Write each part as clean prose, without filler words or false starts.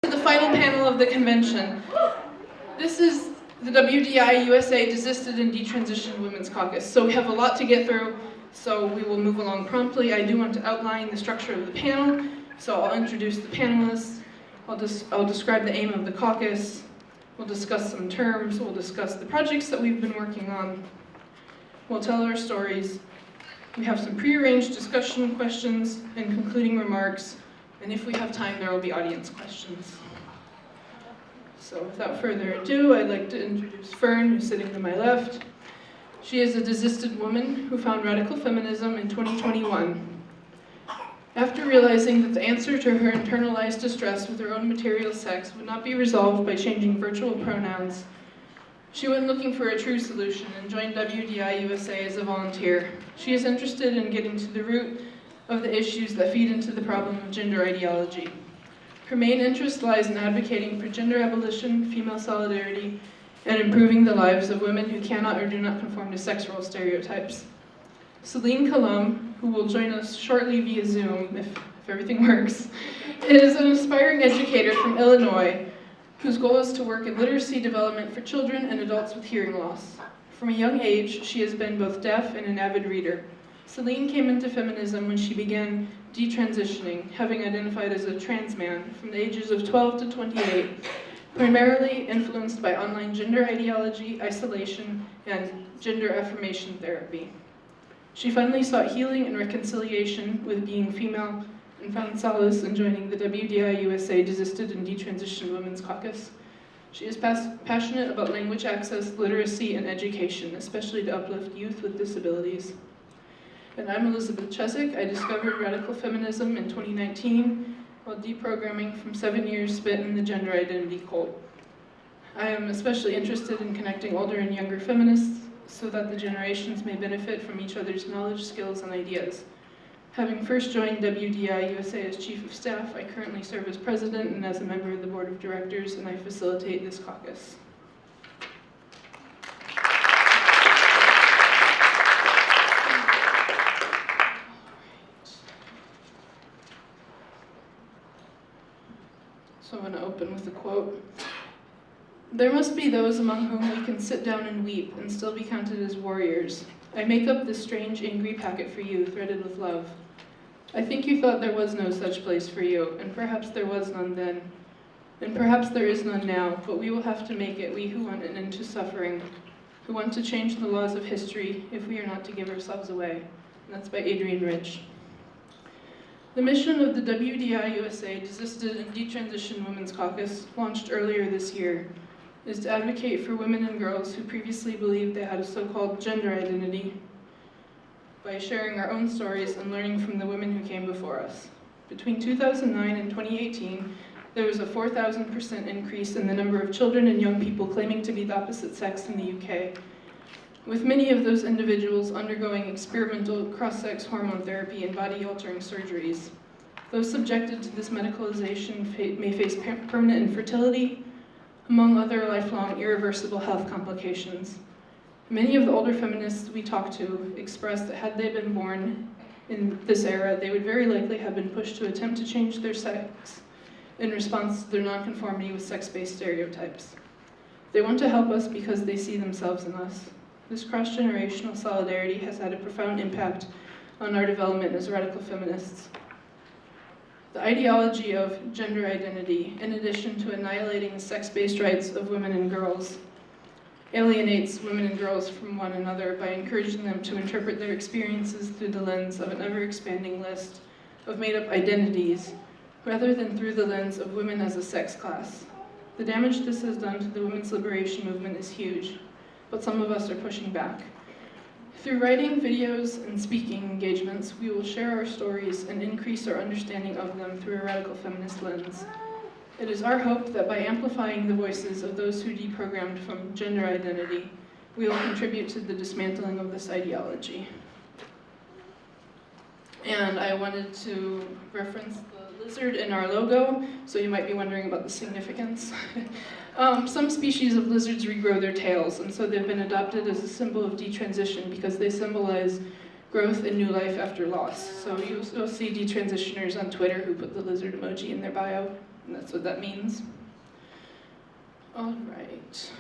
The final panel of the convention. This is the WDI USA Desisted and Detransitioned Women's Caucus. So we have a lot to get through, so we will move along promptly. I do want to outline the structure of the panel, so I'll introduce the panelists. I'll describe the aim of the caucus. We'll discuss some terms. We'll discuss the projects that we've been working on. We'll tell our stories. We have some prearranged discussion questions and concluding remarks. And if we have time, there will be audience questions. So without further ado, I'd like to introduce Fern, who's sitting to my left. She is a desisted woman who found radical feminism in 2021. After realizing that the answer to her internalized distress with her own material sex would not be resolved by changing virtual pronouns, she went looking for a true solution and joined WDI USA as a volunteer. She is interested in getting to the root of the issues that feed into the problem of gender ideology. Her main interest lies in advocating for gender abolition, female solidarity, and improving the lives of women who cannot or do not conform to sex role stereotypes. Celine Colomb, who will join us shortly via Zoom, if everything works, is an aspiring educator from Illinois whose goal is to work in literacy development for children and adults with hearing loss. From a young age, she has been both deaf and an avid reader. Celine came into feminism when she began detransitioning, having identified as a trans man from the ages of 12 to 28, primarily influenced by online gender ideology, isolation, and gender affirmation therapy. She finally sought healing and reconciliation with being female and found solace in joining the WDI USA Desisted and Detransitioned Women's Caucus. She is passionate about language access, literacy, and education, especially to uplift youth with disabilities. And I'm Elizabeth Chesick. I discovered radical feminism in 2019 while deprogramming from 7 years spent in the gender identity cult. I am especially interested in connecting older and younger feminists so that the generations may benefit from each other's knowledge, skills, and ideas. Having first joined WDI USA as Chief of Staff, I currently serve as President and as a member of the Board of Directors, and I facilitate this caucus. So I'm going to open with a quote. "There must be those among whom we can sit down and weep and still be counted as warriors. I make up this strange, angry packet for you, threaded with love. I think you thought there was no such place for you, and perhaps there was none then, and perhaps there is none now, but we will have to make it, we who want an end to suffering, who want to change the laws of history, if we are not to give ourselves away." And that's by Adrienne Rich. The mission of the WDI USA Desisted and Detransitioned Women's Caucus, launched earlier this year, is to advocate for women and girls who previously believed they had a so-called gender identity by sharing our own stories and learning from the women who came before us. Between 2009 and 2018, there was a 4,000% increase in the number of children and young people claiming to be the opposite sex in the UK, with many of those individuals undergoing experimental cross-sex hormone therapy and body-altering surgeries. Those subjected to this medicalization may face permanent infertility, among other lifelong irreversible health complications. Many of the older feminists we talked to expressed that had they been born in this era, they would very likely have been pushed to attempt to change their sex in response to their nonconformity with sex-based stereotypes. They want to help us because they see themselves in us. This cross-generational solidarity has had a profound impact on our development as radical feminists. The ideology of gender identity, in addition to annihilating the sex-based rights of women and girls, alienates women and girls from one another by encouraging them to interpret their experiences through the lens of an ever-expanding list of made-up identities, rather than through the lens of women as a sex class. The damage this has done to the women's liberation movement is huge, but some of us are pushing back. Through writing, videos, and speaking engagements, we will share our stories and increase our understanding of them through a radical feminist lens. It is our hope that by amplifying the voices of those who deprogrammed from gender identity, we will contribute to the dismantling of this ideology. And I wanted to reference the lizard in our logo, so you might be wondering about the significance. Some species of lizards regrow their tails, and so they've been adopted as a symbol of detransition because they symbolize growth and new life after loss. So you'll see detransitioners on Twitter who put the lizard emoji in their bio. and that's what that means. All right.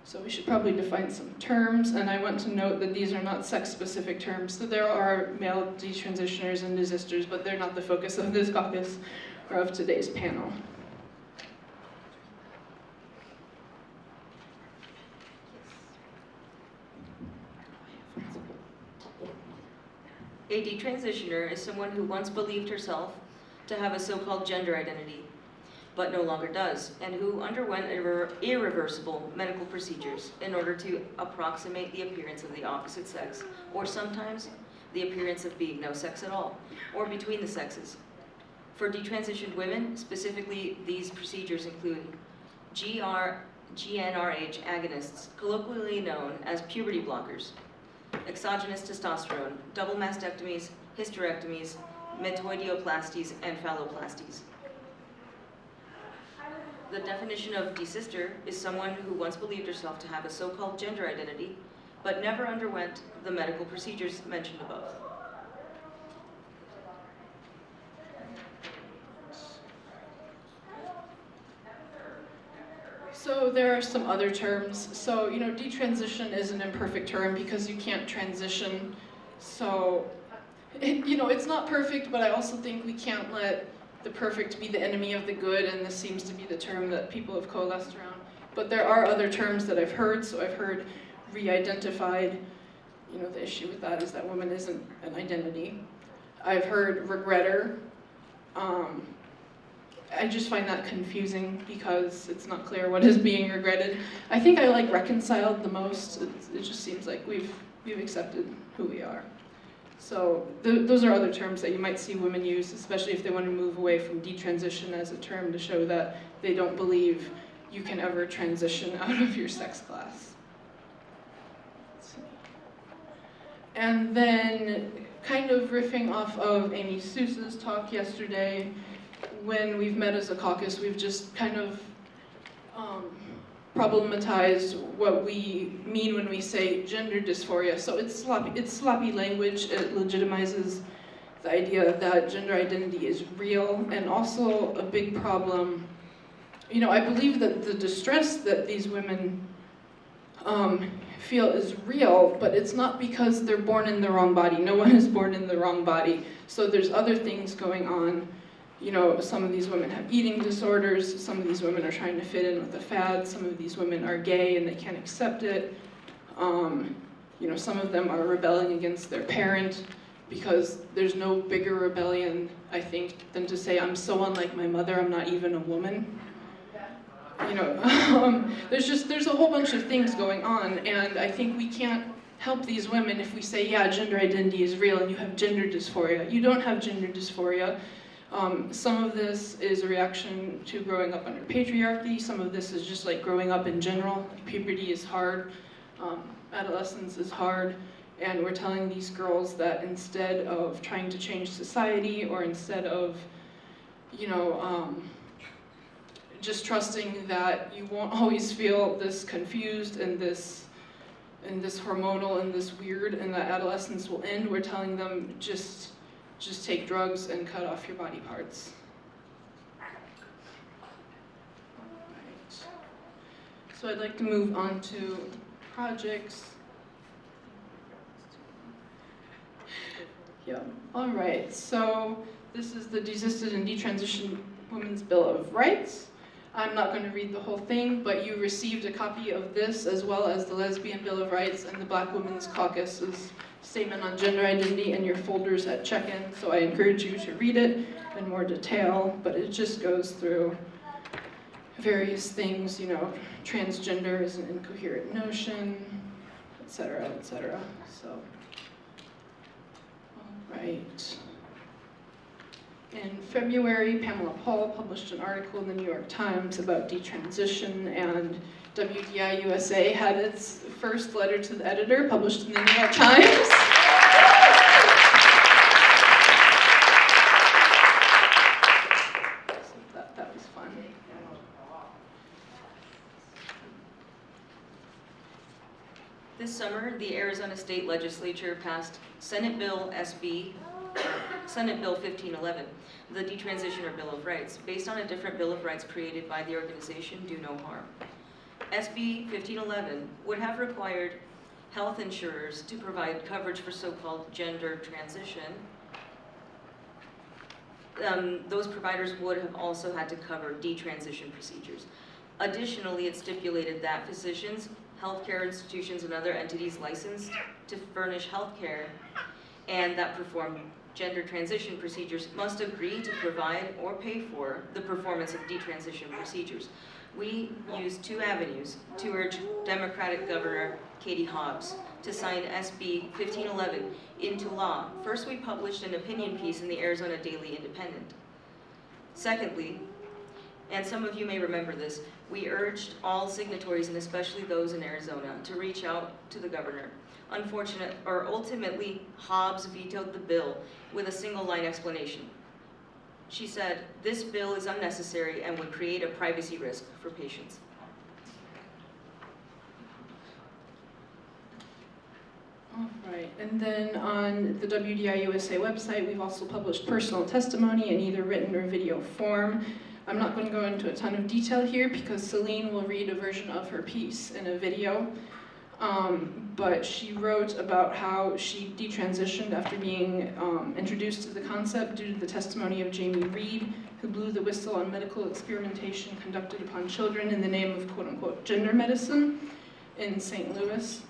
So we should probably define some terms, and I want to note that these are not sex-specific terms. So there are male detransitioners and desisters, but they're not the focus of this caucus or of today's panel. A detransitioner is someone who once believed herself to have a so-called gender identity, but no longer does, and who underwent irreversible medical procedures in order to approximate the appearance of the opposite sex, or sometimes the appearance of being no sex at all, or between the sexes. For detransitioned women, specifically, these procedures include GnRH agonists, colloquially known as puberty blockers, exogenous testosterone, double mastectomies, hysterectomies, metoidioplasties, and phalloplasties. The definition of desister is someone who once believed herself to have a so-called gender identity, but never underwent the medical procedures mentioned above. So there are some other terms. So, detransition is an imperfect term because you can't transition. So, it's not perfect, but I also think we can't let the perfect be the enemy of the good, and this seems to be the term that people have coalesced around. But there are other terms that I've heard. So I've heard re-identified. The issue with that is that woman isn't an identity. I've heard regretter. I just find that confusing because it's not clear what is being regretted. I think I like reconciled the most. It just seems like we've accepted who we are. So those are other terms that you might see women use, especially if they want to move away from detransition as a term to show that they don't believe you can ever transition out of your sex class. And then, kind of riffing off of Amy Sousa's talk yesterday, when we've met as a caucus, we've just kind of problematized what we mean when we say gender dysphoria. So it's sloppy language. It legitimizes the idea that gender identity is real, and also a big problem. I believe that the distress that these women feel is real, but it's not because they're born in the wrong body. No one is born in the wrong body. So there's other things going on. Some of these women have eating disorders, some of these women are trying to fit in with the fad, some of these women are gay and they can't accept it. Some of them are rebelling against their parent, because there's no bigger rebellion, I think, than to say, I'm so unlike my mother, I'm not even a woman. There's a whole bunch of things going on, and I think we can't help these women if we say, yeah, gender identity is real and you have gender dysphoria. You don't have gender dysphoria. Some of this is a reaction to growing up under patriarchy. Some of this is just like growing up in general. Puberty is hard. Adolescence is hard. And we're telling these girls that instead of trying to change society, or instead of, just trusting that you won't always feel this confused and this hormonal and this weird, and that adolescence will end, we're telling them just take drugs and cut off your body parts. Right. So I'd like to move on to projects. Yeah. All right. So this is the Desisted and Detransitioned Women's Bill of Rights. I'm not going to read the whole thing, but you received a copy of this as well as the Lesbian Bill of Rights and the Black Women's Caucus's Statement on Gender Identity in your folders at check-in, so I encourage you to read it in more detail, but it just goes through various things, transgender is an incoherent notion, etc., etc. So, all right. In February, Pamela Paul published an article in the New York Times about detransition, and WDI USA had its first letter to the editor published in the New York Times. So that was fun. This summer, the Arizona State Legislature passed Senate Bill SB Senate Bill 1511, the Detransitioned Bill of Rights, based on a different Bill of Rights created by the organization Do No Harm. SB 1511 would have required health insurers to provide coverage for so-called gender transition. Those providers would have also had to cover detransition procedures. Additionally, it stipulated that physicians, healthcare institutions, and other entities licensed to furnish healthcare and that perform gender transition procedures must agree to provide or pay for the performance of detransition procedures. We used two avenues to urge Democratic Governor Katie Hobbs to sign SB 1511 into law. First, we published an opinion piece in the Arizona Daily Independent. Secondly, and some of you may remember this, we urged all signatories, and especially those in Arizona, to reach out to the governor. Ultimately, Hobbs vetoed the bill with a single-line explanation. She said, "This bill is unnecessary and would create a privacy risk for patients." All right, and then on the WDI USA website, we've also published personal testimony in either written or video form. I'm not going to go into a ton of detail here because Celine will read a version of her piece in a video. But she wrote about how she detransitioned after being introduced to the concept due to the testimony of Jamie Reed, who blew the whistle on medical experimentation conducted upon children in the name of quote-unquote gender medicine in St. Louis.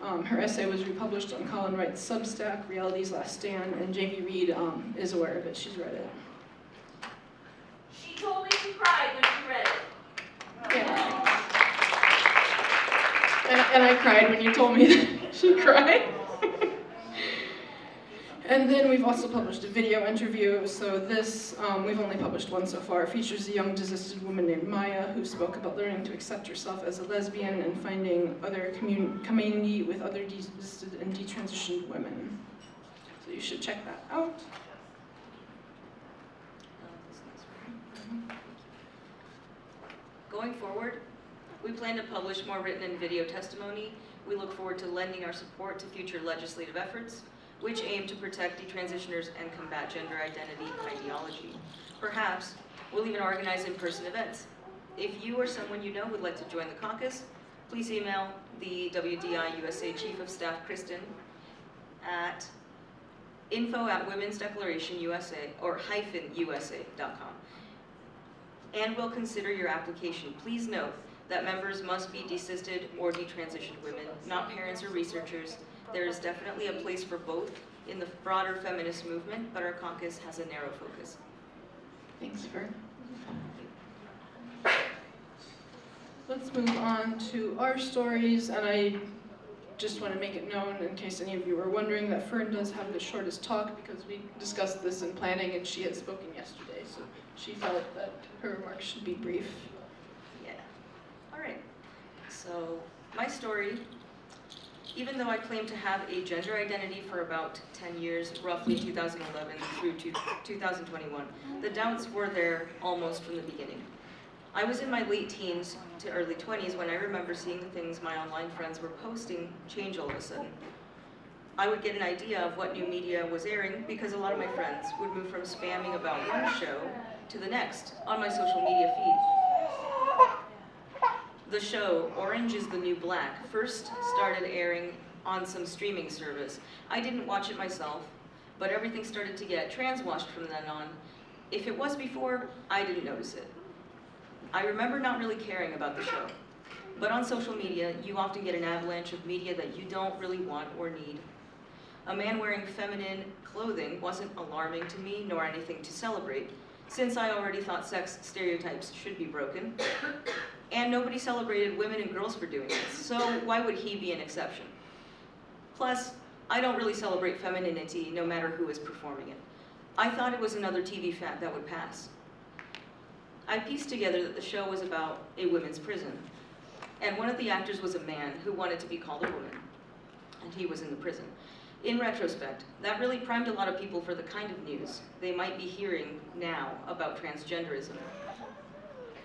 Her essay was republished on Colin Wright's Substack, Reality's Last Stand, and Jamie Reed is aware of it. She's read it. She told me she cried when she read it. Yeah. And I cried when you told me that she cried. And then we've also published a video interview. So this, we've only published one so far. It features a young desisted woman named Maya who spoke about learning to accept herself as a lesbian and finding other community with other desisted and detransitioned women. So you should check that out. Going forward, we plan to publish more written and video testimony. We look forward to lending our support to future legislative efforts, which aim to protect detransitioners and combat gender identity ideology. Perhaps we'll even organize in-person events. If you or someone you know would like to join the caucus, please email the WDI USA Chief of Staff, Kristen, at info@womensdeclarationusa or -usa.com. And we'll consider your application. Please note that members must be desisted or detransitioned women, not parents or researchers. There is definitely a place for both in the broader feminist movement, but our caucus has a narrow focus. Thanks, Fern. Let's move on to our stories, and I just want to make it known, in case any of you were wondering, that Fern does have the shortest talk because we discussed this in planning and she had spoken yesterday, so she felt that her remarks should be brief. Yeah. All right. So my story, even though I claim to have a gender identity for about 10 years, roughly 2011 through 2021, the doubts were there almost from the beginning. I was in my late teens to early 20s when I remember seeing the things my online friends were posting change all of a sudden. I would get an idea of what new media was airing because a lot of my friends would move from spamming about one show to the next on my social media feed. The show, Orange is the New Black, first started airing on some streaming service. I didn't watch it myself, but everything started to get trans-washed from then on. If it was before, I didn't notice it. I remember not really caring about the show, but on social media, you often get an avalanche of media that you don't really want or need. A man wearing feminine clothing wasn't alarming to me, nor anything to celebrate, since I already thought sex stereotypes should be broken, and nobody celebrated women and girls for doing it, so why would he be an exception? Plus, I don't really celebrate femininity, no matter who is performing it. I thought it was another TV fad that would pass. I pieced together that the show was about a women's prison, and one of the actors was a man who wanted to be called a woman, and he was in the prison. In retrospect, that really primed a lot of people for the kind of news they might be hearing now about transgenderism.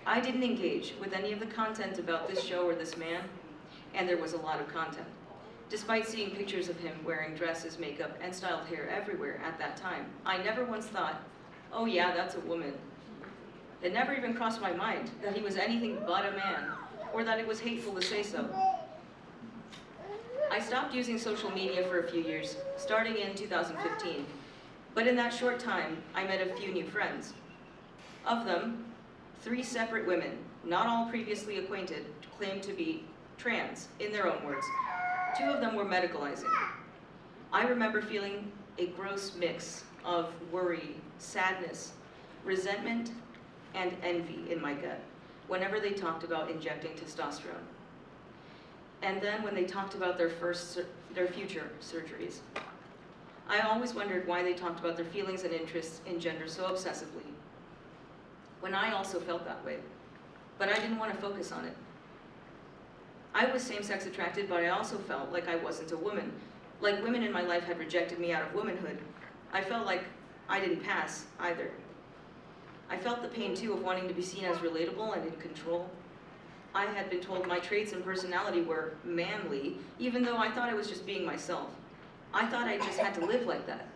I didn't engage with any of the content about this show or this man, and there was a lot of content. Despite seeing pictures of him wearing dresses, makeup, and styled hair everywhere at that time, I never once thought, oh yeah, that's a woman. It never even crossed my mind that he was anything but a man, or that it was hateful to say so. I stopped using social media for a few years, starting in 2015, but in that short time, I met a few new friends. Of them, 3 separate women, not all previously acquainted, claimed to be trans, in their own words. 2 of them were medicalizing. I remember feeling a gross mix of worry, sadness, resentment, and envy in my gut whenever they talked about injecting testosterone. And then when they talked about their future surgeries. I always wondered why they talked about their feelings and interests in gender so obsessively, when I also felt that way, but I didn't want to focus on it. I was same-sex attracted, but I also felt like I wasn't a woman, like women in my life had rejected me out of womanhood. I felt like I didn't pass either. I felt the pain too of wanting to be seen as relatable and in control. I had been told my traits and personality were manly, even though I thought I was just being myself. I thought I just had to live like that,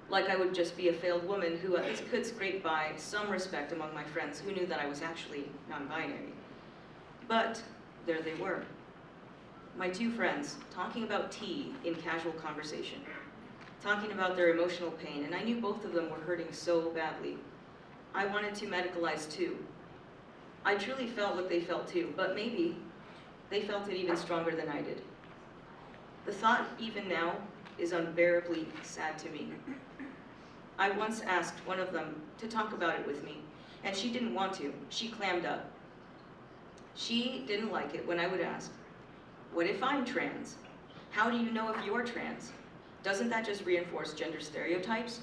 like I would just be a failed woman who at least could scrape by some respect among my friends who knew that I was actually non-binary. But there they were. My 2 friends, talking about tea in casual conversation, talking about their emotional pain, and I knew both of them were hurting so badly. I wanted to medicalize too. I truly felt what they felt too, but maybe they felt it even stronger than I did. The thought, even now, is unbearably sad to me. I once asked one of them to talk about it with me, and she didn't want to. She clammed up. She didn't like it when I would ask, what if I'm trans? How do you know if you're trans? Doesn't that just reinforce gender stereotypes?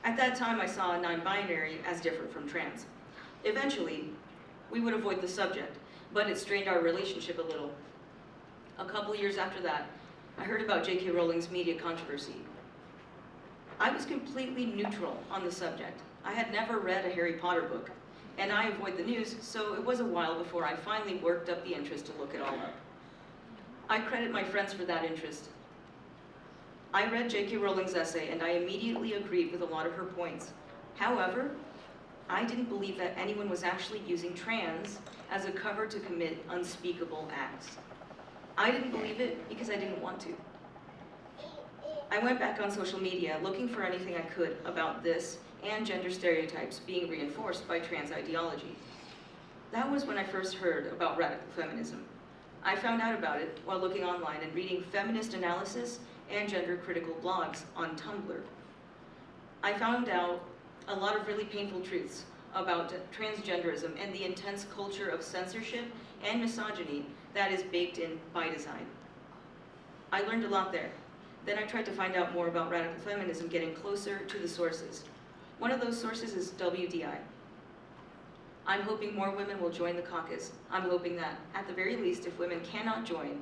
At that time, I saw non-binary as different from trans. Eventually, we would avoid the subject, but it strained our relationship a little. A couple years after that, I heard about J.K. Rowling's media controversy. I was completely neutral on the subject. I had never read a Harry Potter book, and I avoid the news, so it was a while before I finally worked up the interest to look it all up. I credit my friends for that interest. I read J.K. Rowling's essay, and I immediately agreed with a lot of her points. However, I didn't believe that anyone was actually using trans as a cover to commit unspeakable acts. I didn't believe it because I didn't want to. I went back on social media looking for anything I could about this and gender stereotypes being reinforced by trans ideology. That was when I first heard about radical feminism. I found out about it while looking online and reading feminist analysis and gender-critical blogs on Tumblr. I found out a lot of really painful truths about transgenderism and the intense culture of censorship and misogyny that is baked in by design. I learned a lot there. Then I tried to find out more about radical feminism, getting closer to the sources. One of those sources is WDI. I'm hoping more women will join the caucus. I'm hoping that, at the very least, if women cannot join,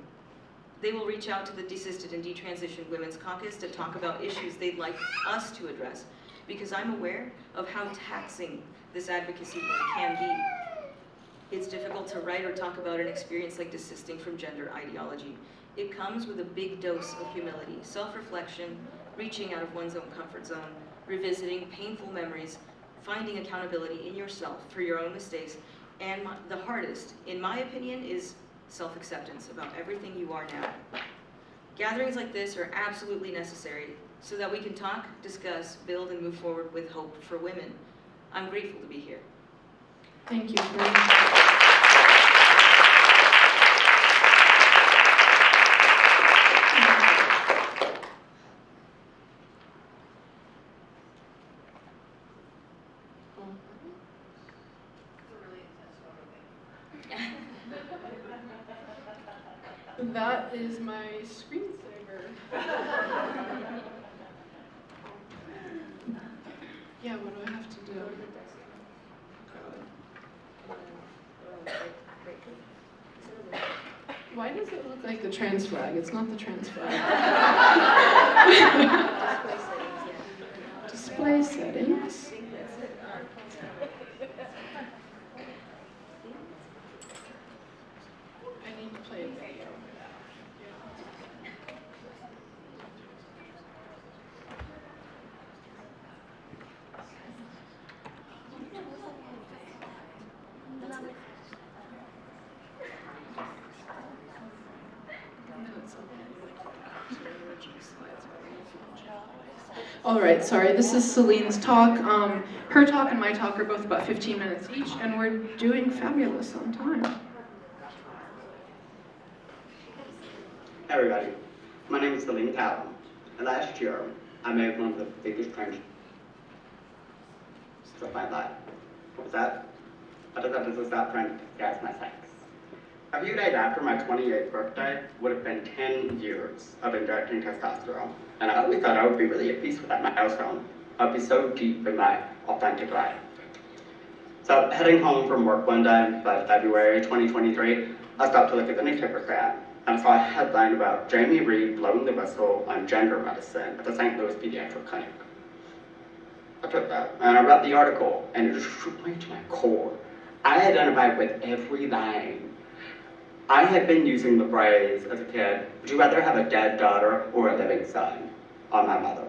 they will reach out to the Desisted and Detransitioned Women's Caucus to talk about issues they'd like us to address, because I'm aware of how taxing this advocacy work can be. It's difficult to write or talk about an experience like desisting from gender ideology. It comes with a big dose of humility, self-reflection, reaching out of one's own comfort zone, revisiting painful memories, finding accountability in yourself for your own mistakes, and the hardest, in my opinion, is self-acceptance about everything you are now. Gatherings like this are absolutely necessary so that we can talk, discuss, build, and move forward with hope for women. I'm grateful to be here. Thank you very much. That is my screensaver. Yeah, what do I have to do? Why does it look like the trans flag? It's not the trans flag. Display settings. I need to play a video. All right, sorry, this is Celine's talk. Her talk and my talk are both about 15 minutes each, and we're doing fabulous on time. Hey everybody, my name is Celine Callum, and last year I made one of the biggest transitions of my life. What was that? I decided to stop trying to disguise my sex. A few days after my 28th birthday would have been 10 years of injecting testosterone, and I always thought I would be really at peace with that milestone. I'd be so deep in my authentic life. So heading home from work one day by February 2023, I stopped to look at the newspaper stand, and I saw a headline about Jamie Reed blowing the whistle on gender medicine at the St. Louis Pediatric Clinic. I took that, and I read the article, and it just shook me to my core. I identified with every line. I had been using the phrase as a kid, would you rather have a dead daughter or a living son, on my mother,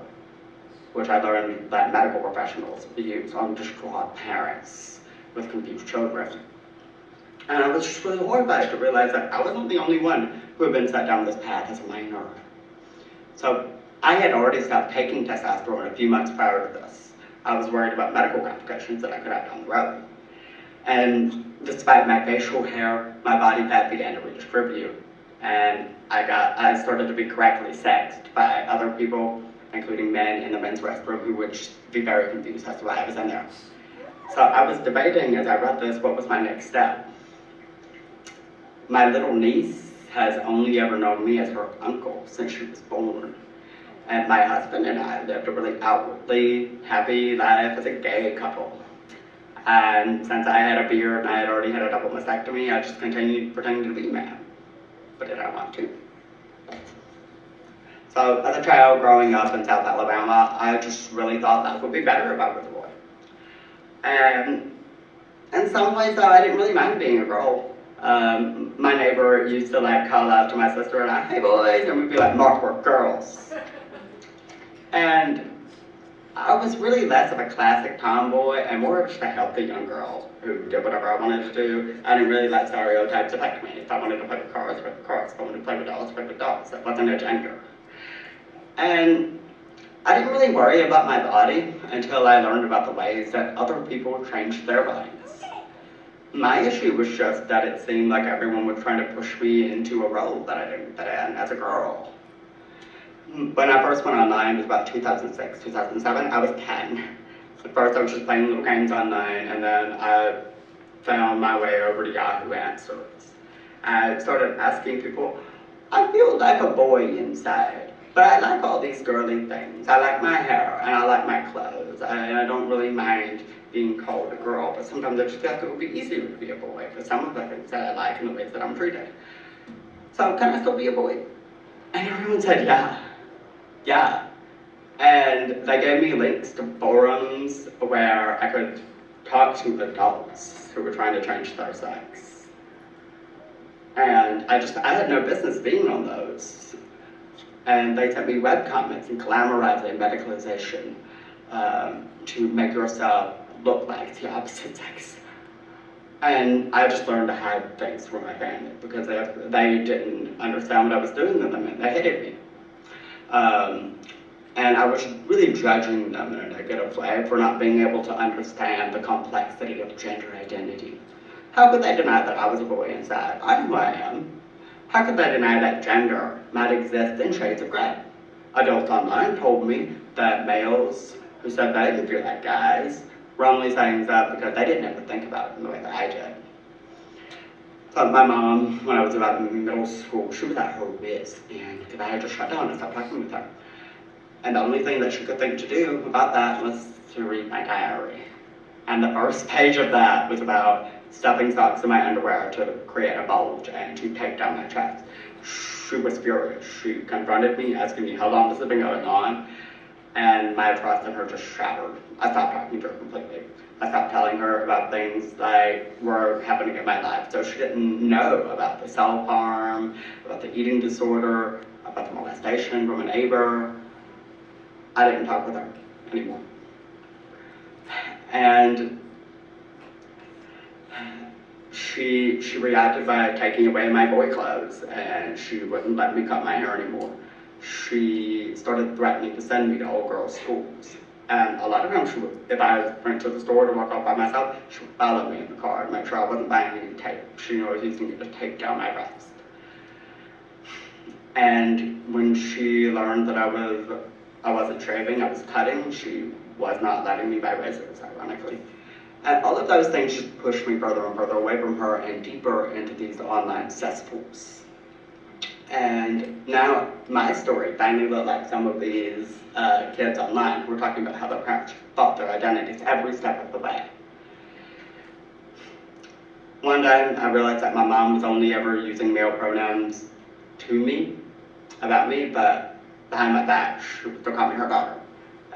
which I learned that medical professionals use on distraught parents with confused children. And I was just really horrified to realize that I wasn't the only one who had been set down this path as a minor. So I had already stopped taking testosterone a few months prior to this. I was worried about medical complications that I could have down the road. And despite my facial hair, my body fat began to redistribute. And I started to be correctly sexed by other people, including men in the men's restroom, who would just be very confused as to why I was in there. So I was debating as I read this, what was my next step? My little niece has only ever known me as her uncle since she was born. And my husband and I lived a really outwardly happy life as a gay couple. And since I had a beard and I had already had a double mastectomy, I just continued pretending to be a man. But did I want to? So as a child growing up in South Alabama, I just really thought life would be better if I was a boy. And in some ways though, I didn't really mind being a girl. My neighbor used to call out to my sister and I, hey boys, and we'd be like, Mark, we're girls. And I was really less of a classic tomboy and more of just a healthy young girl who did whatever I wanted to do. I didn't really let stereotypes affect me. If I wanted to play with cars, play with cars. If I wanted to play with dolls, play with dolls. That wasn't a gender. And I didn't really worry about my body until I learned about the ways that other people changed their bodies. My issue was just that it seemed like everyone was trying to push me into a role that I didn't fit in as a girl. When I first went online, it was about 2006, 2007, I was 10. At first I was just playing little games online, and then I found my way over to Yahoo Answers. I started asking people, I feel like a boy inside, but I like all these girly things. I like my hair, and I like my clothes. I don't really mind being called a girl, but sometimes I just feel like it would be easier to be a boy for some of the things that I like and the ways that I'm treated. So can I still be a boy? And everyone said, yeah. Yeah, and they gave me links to forums where I could talk to adults who were trying to change their sex. And I had no business being on those. And they sent me webcomics and glamorizing medicalization to make yourself look like the opposite sex. And I just learned to hide things from my family because they didn't understand what I was doing to them and they hated me. And I was really judging them in a negative way for not being able to understand the complexity of gender identity. How could they deny that I was a boy inside? I know who I am. How could they deny that gender might exist in shades of gray? Adults online told me that males who said they didn't feel like guys were only saying that because they didn't ever think about it in the way that I did. So my mom, when I was about in middle school, she was at her wits, and because I had just shut down and stopped talking with her. And the only thing that she could think to do about that was to read my diary. And the first page of that was about stuffing socks in my underwear to create a bulge and to tape down my chest. She was furious. She confronted me, asking me how long this had been going on, and my trust in her just shattered. I stopped talking to her completely. I stopped telling her about things that were happening in my life, so she didn't know about the self-harm, about the eating disorder, about the molestation from a neighbor. I didn't talk with her anymore. And she reacted by taking away my boy clothes, and she wouldn't let me cut my hair anymore. she started threatening to send me to all-girls schools. And a lot of times, if I went to the store to walk off by myself, she would follow me in the car and make sure I wasn't buying any tape. She knew I was using it to tape down my breasts. And when she learned that I wasn't shaving, I was cutting, she was not letting me buy razors, ironically. And all of those things just pushed me further and further away from her and deeper into these online cesspools. And now my story finally looked like some of these kids online who were talking about how their parents fought their identities every step of the way. One day I realized that my mom was only ever using male pronouns to me, about me, but behind my back she would still call me her daughter.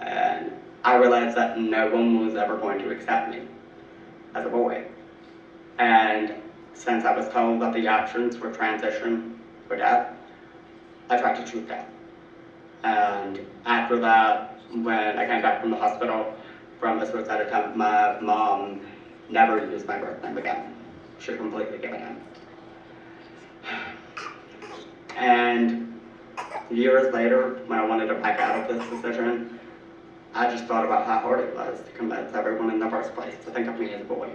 And I realized that no one was ever going to accept me as a boy. And since I was told that the options were transition or death, I tried to choose death. And after that, when I came back from the hospital from a suicide attempt, my mom never used my birth name again. She completely gave it in. And years later, when I wanted to back out of this decision, I just thought about how hard it was to convince everyone in the first place to think of me as a boy.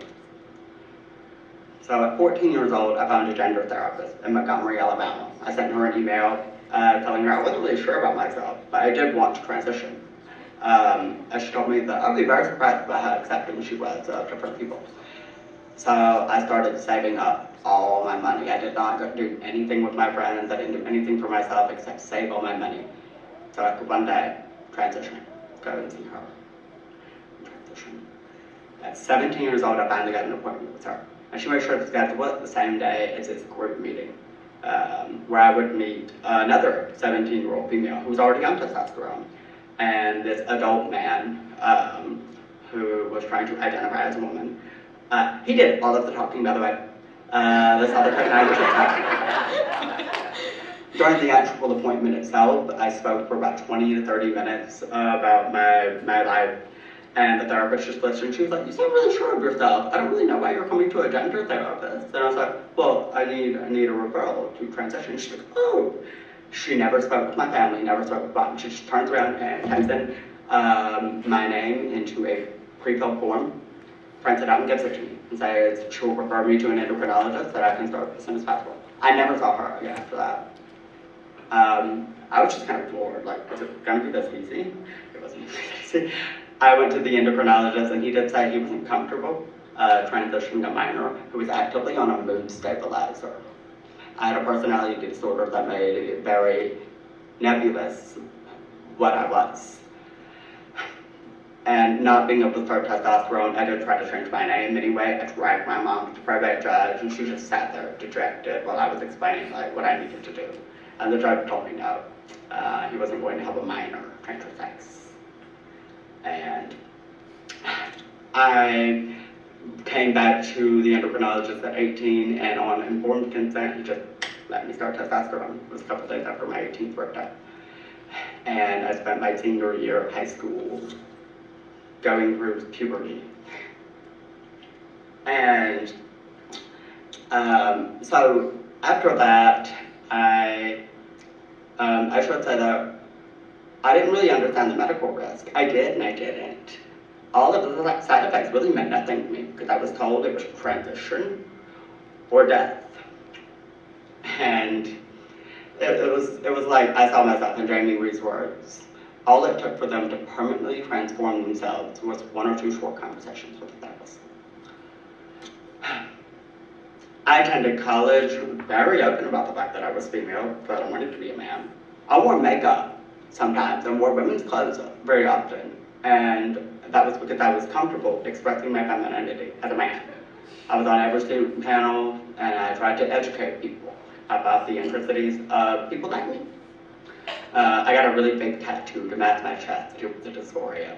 So at 14 years old, I found a gender therapist in Montgomery, Alabama. I sent her an email telling her I wasn't really sure about myself, but I did want to transition. And she told me that I'd be very surprised by how accepting she was of different people. So I started saving up all my money. I did not do anything with my friends. I didn't do anything for myself except save all my money. So I could one day transition, go and see her. Transition. At 17 years old, I finally got an appointment with her. And she made sure to schedule it the same day as this group meeting, where I would meet another 17-year-old female who was already on testosterone, and this adult man who was trying to identify as a woman. He did all of the talking, by the way. This other kid and I were just talking. During the actual appointment itself, I spoke for about 20 to 30 minutes about my life. And the therapist just listened. She was like, "You seem really sure of yourself. I don't really know why you're coming to a gender therapist." And I was like, "Well, I need a referral to transition." She's like, "Oh." She never spoke with my family, never spoke with mom. She just turns around and types in my name into a pre-filled form, prints it out and gives it to me, and says she'll refer me to an endocrinologist that I can start as soon as possible. I never saw her again after that. I was just kind of floored. Like, was it going to be this easy? It wasn't easy. I went to the endocrinologist, and he did say he wasn't comfortable transitioning a minor who was actively on a mood stabilizer. I had a personality disorder that made it very nebulous what I was. And not being able to start testosterone, I did try to change my name anyway. I dragged my mom to the private judge, and she just sat there dejected while I was explaining like what I needed to do. And the judge told me no, he wasn't going to help a minor change her sex. And I came back to the endocrinologist at 18, and on informed consent, he just let me start testosterone. It was a couple days after my 18th birthday. And I spent my senior year of high school going through puberty. And so after that, I should say that I didn't really understand the medical risk. I did and I didn't. All of the side effects really meant nothing to me because I was told it was transition or death. And it was like I saw myself in Jamie Reed's words. All it took for them to permanently transform themselves was one or two short conversations with the therapist. I attended college very open about the fact that I was female, but I wanted to be a man. I wore makeup sometimes and wore women's clothes very often. And that was because I was comfortable expressing my femininity as a man. I was on every student panel, and I tried to educate people about the intricacies of people like me. I got a really big tattoo to match my chest to deal with the dysphoria.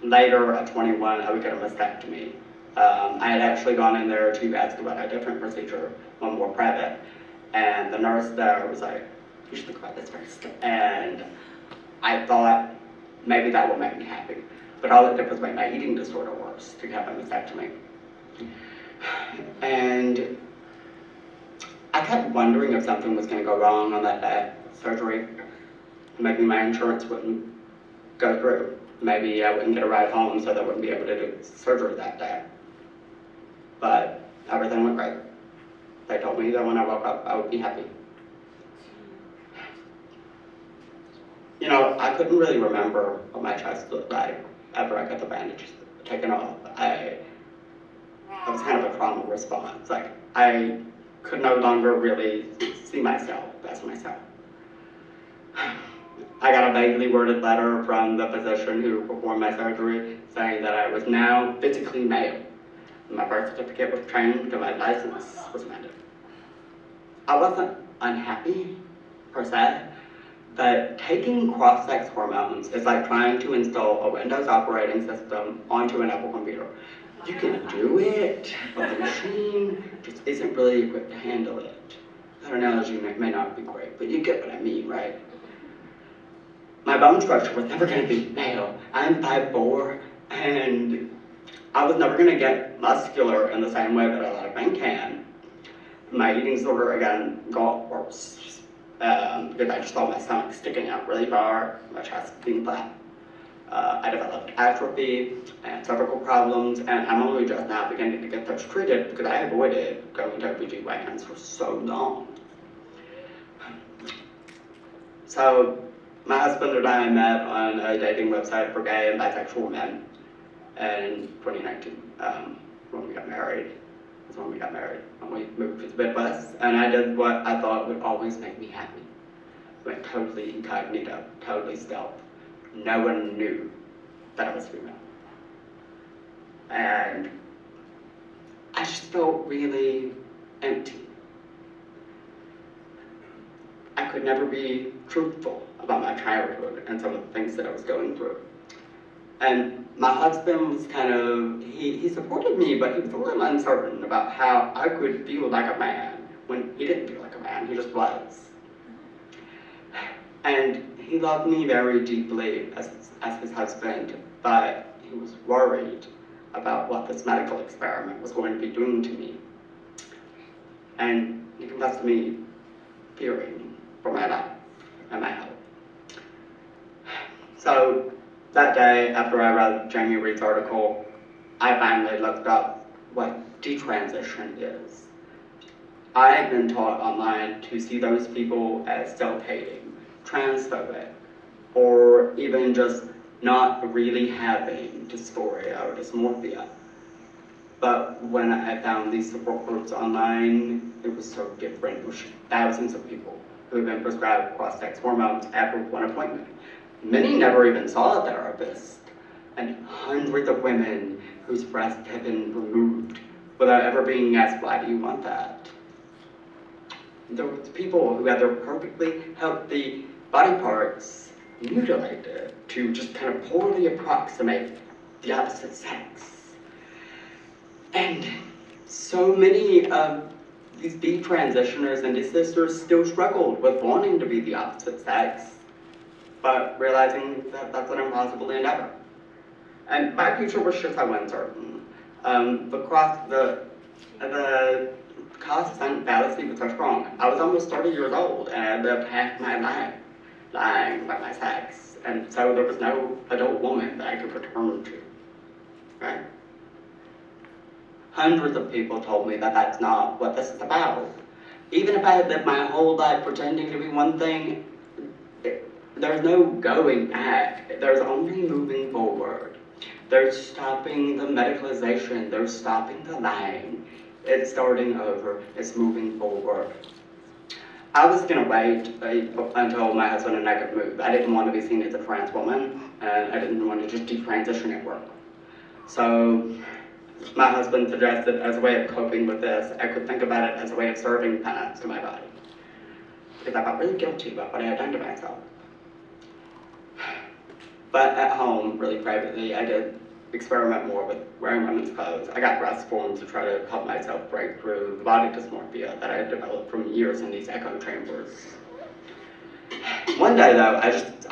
Later, at 21, I would get a mastectomy. I had actually gone in there to ask about a different procedure, one more private, and the nurse there was like, "You should think about this first." And I thought maybe that would make me happy, but all it did was make my eating disorder worse to have a mastectomy. And I kept wondering if something was going to go wrong on that day of surgery. Maybe my insurance wouldn't go through. Maybe I wouldn't get a ride home, so they wouldn't be able to do surgery that day. But everything went great. They told me that when I woke up, I would be happy. You know, I couldn't really remember what my chest looked like after I got the bandages taken off. It was kind of a trauma response. Like, I could no longer really see myself as myself. I got a vaguely worded letter from the physician who performed my surgery saying that I was now physically male. My birth certificate was changed and my license was amended. I wasn't unhappy, per se, but taking cross-sex hormones is like trying to install a Windows operating system onto an Apple computer. You can do it, but the machine just isn't really equipped to handle it. That analogy may not be great, but you get what I mean, right? My bone structure was never going to be male. I'm 5'4", and I was never going to get muscular in the same way that a lot of men can. My eating disorder, again, got worse because I just saw my stomach sticking out really far, my chest being flat. I developed atrophy and cervical problems, and I'm only just now beginning to get those treated because I avoided going to WDI for so long. So, my husband and I met on a dating website for gay and bisexual men in 2019 when we got married. That's when we got married. And we moved to the Midwest, and I did what I thought would always make me happy. Went totally incognito, totally stealth. No one knew that I was female. And I just felt really empty. I could never be truthful about my childhood and some of the things that I was going through. And my husband was kind of, he supported me, but he was a little uncertain about how I could feel like a man when he didn't feel like a man, he just was. And he loved me very deeply as his husband, but he was worried about what this medical experiment was going to be doing to me. And he confessed to me fearing for my life and my health. So that day, after I read Jamie Reed's article, I finally looked up what detransitioned is. I had been taught online to see those people as self-hating, transphobic, or even just not really having dysphoria or dysmorphia. But when I found these support groups online, it was so different. It was thousands of people who had been prescribed cross-sex hormones after one appointment. Many never even saw a therapist, and hundreds of women whose breasts had been removed without ever being asked, why do you want that? There were people who had their perfectly healthy body parts mutilated to just kind of poorly approximate the opposite sex. And so many of these detransitioners and desisters still struggled with wanting to be the opposite sex, but realizing that that's an impossible endeavor. And my future was just so uncertain. The cost-benefit fallacy was so strong. I was almost 30 years old, and I lived half my life lying about my sex, and so there was no adult woman that I could return to, right? Hundreds of people told me that that's not what this is about. Even if I had lived my whole life pretending to be one thing, there's no going back. There's only moving forward. There's stopping the medicalization. There's stopping the lying. It's starting over. It's moving forward. I was going to wait until my husband and I could move. I didn't want to be seen as a trans woman, and I didn't want to just detransition at work. So my husband suggested, as a way of coping with this, I could think about it as a way of serving penance to my body. Because I felt really guilty about what I had done to myself. But at home, really privately, I did experiment more with wearing women's clothes. I got breast forms to try to help myself break through the body dysmorphia that I had developed from years in these echo chambers. One day, though, I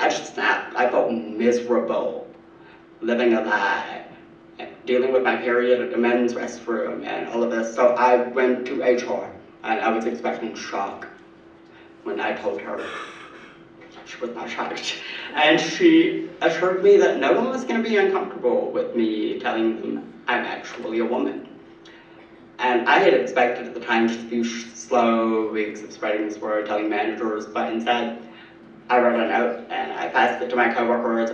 just snapped. I felt miserable living a lie, dealing with my period at the men's restroom and all of this. So I went to HR. And I was expecting shock when I told her. She was not shocked. And she assured me that no one was going to be uncomfortable with me telling them I'm actually a woman. And I had expected at the time just a few slow weeks of spreading this word, telling managers, but instead I wrote a note and I passed it to my coworkers.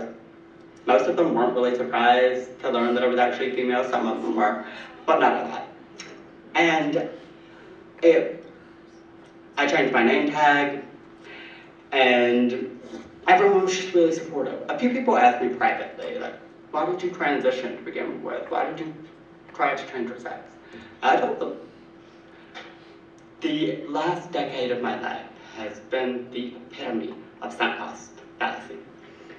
Most of them weren't really surprised to learn that I was actually female, some of them were, but not a lot. And I changed my name tag, and everyone was just really supportive. A few people asked me privately, like, why did you transition to begin with? Why did you try to change your sex? I told them, the last decade of my life has been the epitome of sunk cost fallacy.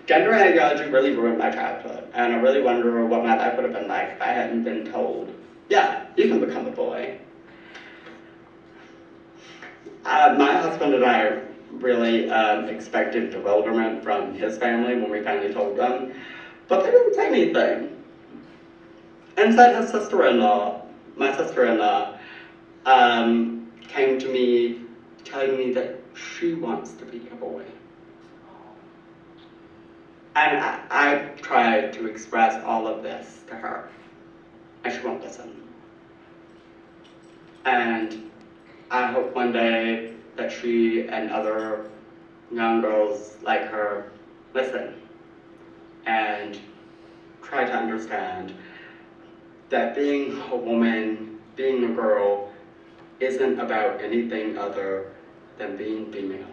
Gender ideology really ruined my childhood, and I really wonder what my life would have been like if I hadn't been told, yeah, you can become a boy. My husband and I really expected bewilderment from his family when we finally told them, but they didn't say anything. Instead, his sister-in-law, my sister-in-law, came to me telling me that she wants to be a boy. And I tried to express all of this to her, and she won't listen. And I hope one day that she and other young girls like her listen and try to understand that being a woman, being a girl, isn't about anything other than being female.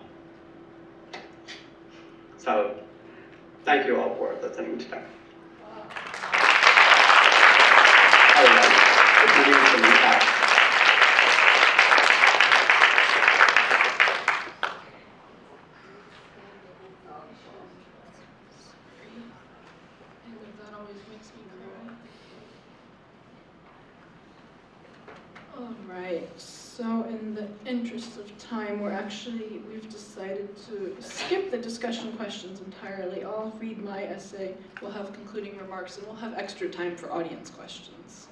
So, thank you all for listening today. That always makes me cry. All right, so in the interest of time, we've decided to skip the discussion questions entirely. I'll read my essay, we'll have concluding remarks, and we'll have extra time for audience questions.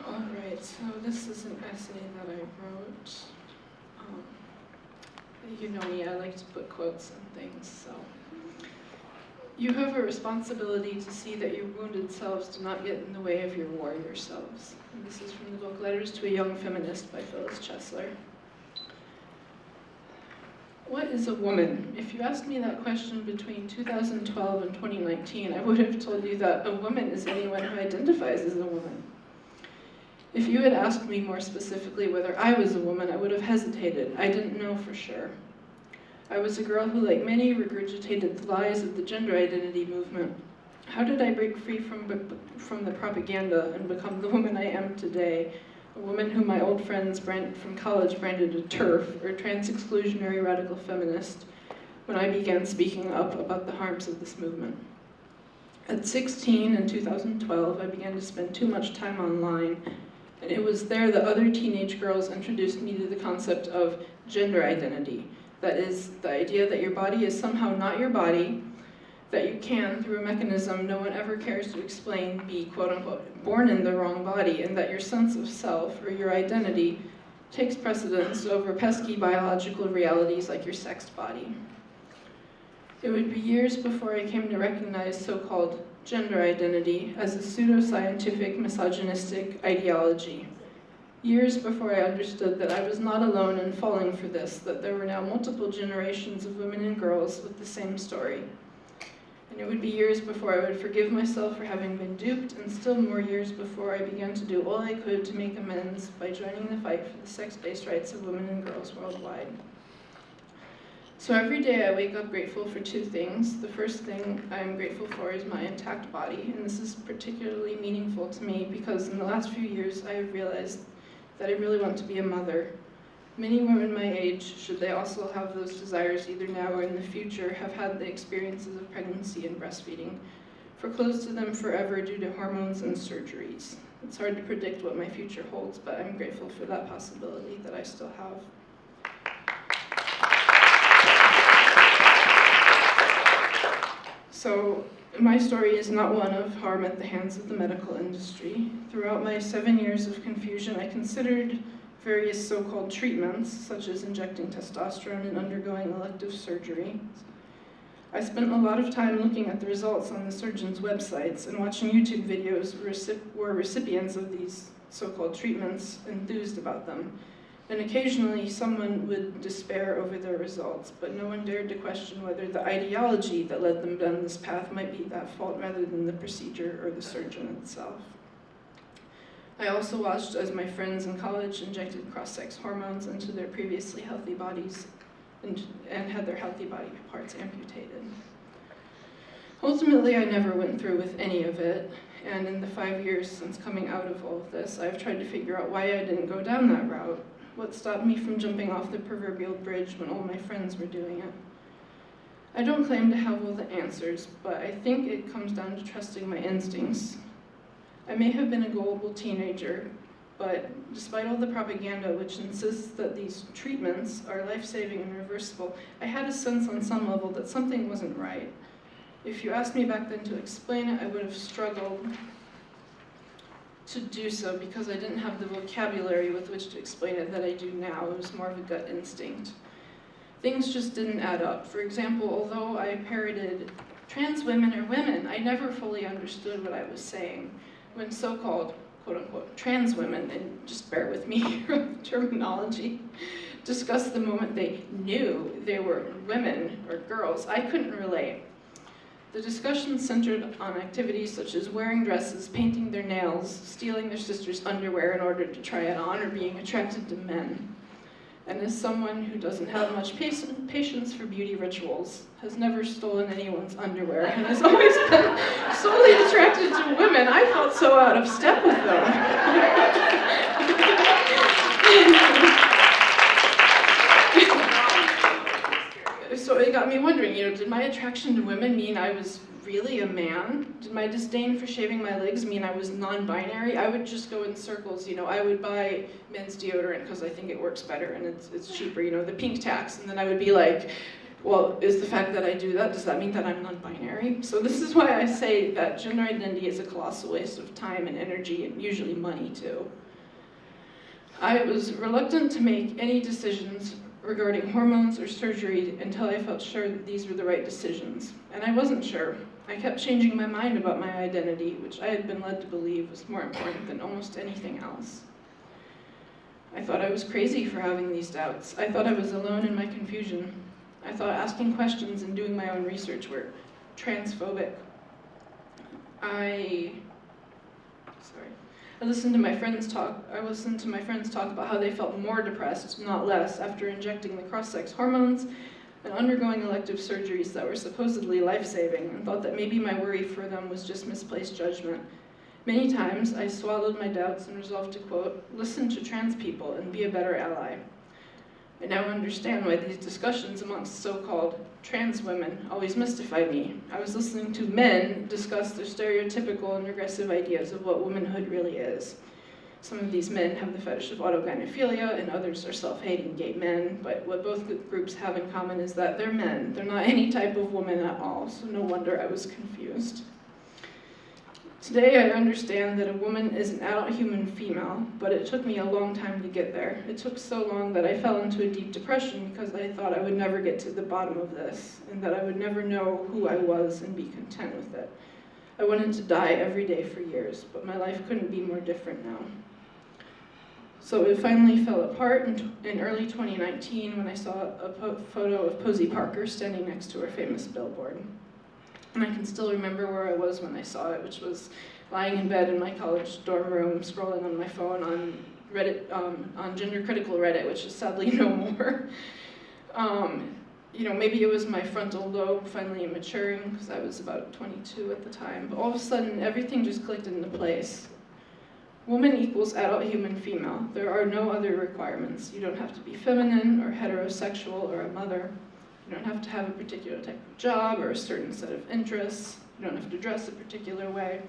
All right, so this is an essay that I wrote. You know me, I like to put quotes and things, so. You have a responsibility to see that your wounded selves do not get in the way of your warrior selves. And this is from the book Letters to a Young Feminist by Phyllis Chesler. What is a woman? If you asked me that question between 2012 and 2019, I would have told you that a woman is anyone who identifies as a woman. If you had asked me more specifically whether I was a woman, I would have hesitated. I didn't know for sure. I was a girl who, like many, regurgitated the lies of the gender identity movement. How did I break free from the propaganda and become the woman I am today? A woman who my old friends from college branded a TERF, or trans-exclusionary radical feminist, when I began speaking up about the harms of this movement. At 16 in 2012, I began to spend too much time online, and it was there that other teenage girls introduced me to the concept of gender identity. That is, the idea that your body is somehow not your body, that you can, through a mechanism no one ever cares to explain, be, quote-unquote, born in the wrong body, and that your sense of self, or your identity, takes precedence over pesky biological realities like your sexed body. It would be years before I came to recognize so-called gender identity as a pseudoscientific, misogynistic ideology. Years before I understood that I was not alone in falling for this, that there were now multiple generations of women and girls with the same story. And it would be years before I would forgive myself for having been duped, and still more years before I began to do all I could to make amends by joining the fight for the sex-based rights of women and girls worldwide. So every day I wake up grateful for two things. The first thing I'm grateful for is my intact body, and this is particularly meaningful to me because in the last few years I have realized that I really want to be a mother. Many women my age, should they also have those desires either now or in the future, have had the experiences of pregnancy and breastfeeding, foreclosed to them forever due to hormones and surgeries. It's hard to predict what my future holds, but I'm grateful for that possibility that I still have. So My story is not one of harm at the hands of the medical industry. Throughout my 7 years of confusion, I considered various so-called treatments, such as injecting testosterone and undergoing elective surgery. I spent a lot of time looking at the results on the surgeons' websites and watching YouTube videos where recipients of these so-called treatments enthused about them. And occasionally someone would despair over their results, but no one dared to question whether the ideology that led them down this path might be at fault rather than the procedure or the surgeon itself. I also watched as my friends in college injected cross-sex hormones into their previously healthy bodies and had their healthy body parts amputated. Ultimately, I never went through with any of it, and in the 5 years since coming out of all of this, I've tried to figure out why I didn't go down that route. What stopped me from jumping off the proverbial bridge when all my friends were doing it? I don't claim to have all the answers, but I think it comes down to trusting my instincts. I may have been a gullible teenager, but despite all the propaganda which insists that these treatments are life-saving and reversible, I had a sense on some level that something wasn't right. If you asked me back then to explain it, I would have struggled to do so because I didn't have the vocabulary with which to explain it that I do now. It was more of a gut instinct. Things just didn't add up. For example, although I parroted trans women are women, I never fully understood what I was saying when so-called quote-unquote trans women, and just bear with me from terminology, discussed the moment they knew they were women or girls. I couldn't relate. The discussion centered on activities such as wearing dresses, painting their nails, stealing their sister's underwear in order to try it on, or being attracted to men. And as someone who doesn't have much patience for beauty rituals, has never stolen anyone's underwear, and has always been solely attracted to women, I felt so out of step with them. So it got me wondering, did my attraction to women mean I was really a man? Did my disdain for shaving my legs mean I was non-binary? I would just go in circles, I would buy men's deodorant because I think it works better and it's cheaper, the pink tax, and then I would be like, well, is the fact that I do that, does that mean that I'm non-binary? So this is why I say that gender identity is a colossal waste of time and energy, and usually money too. I was reluctant to make any decisions regarding hormones or surgery until I felt sure that these were the right decisions. And I wasn't sure. I kept changing my mind about my identity, which I had been led to believe was more important than almost anything else. I thought I was crazy for having these doubts. I thought I was alone in my confusion. I thought asking questions and doing my own research were transphobic. I listened to my friends talk about how they felt more depressed, not less, after injecting the cross-sex hormones and undergoing elective surgeries that were supposedly life-saving, and thought that maybe my worry for them was just misplaced judgment. Many times, I swallowed my doubts and resolved to, quote, listen to trans people and be a better ally. I now understand why these discussions amongst so-called trans women always mystified me. I was listening to men discuss their stereotypical and regressive ideas of what womanhood really is. Some of these men have the fetish of autogynephilia, and others are self-hating gay men, but what both groups have in common is that they're men. They're not any type of woman at all, so no wonder I was confused. Today, I understand that a woman is an adult human female, but it took me a long time to get there. It took so long that I fell into a deep depression because I thought I would never get to the bottom of this, and that I would never know who I was and be content with it. I wanted to die every day for years, but my life couldn't be more different now. So it finally fell apart in early 2019 when I saw a photo of Posey Parker standing next to her famous billboard. And I can still remember where I was when I saw it, which was lying in bed in my college dorm room, scrolling on my phone on Reddit, on gender critical Reddit, which is sadly no more. Maybe it was my frontal lobe finally maturing, because I was about 22 at the time. But all of a sudden, everything just clicked into place. Woman equals adult human female. There are no other requirements. You don't have to be feminine or heterosexual or a mother. You don't have to have a particular type of job or a certain set of interests. You don't have to dress a particular way.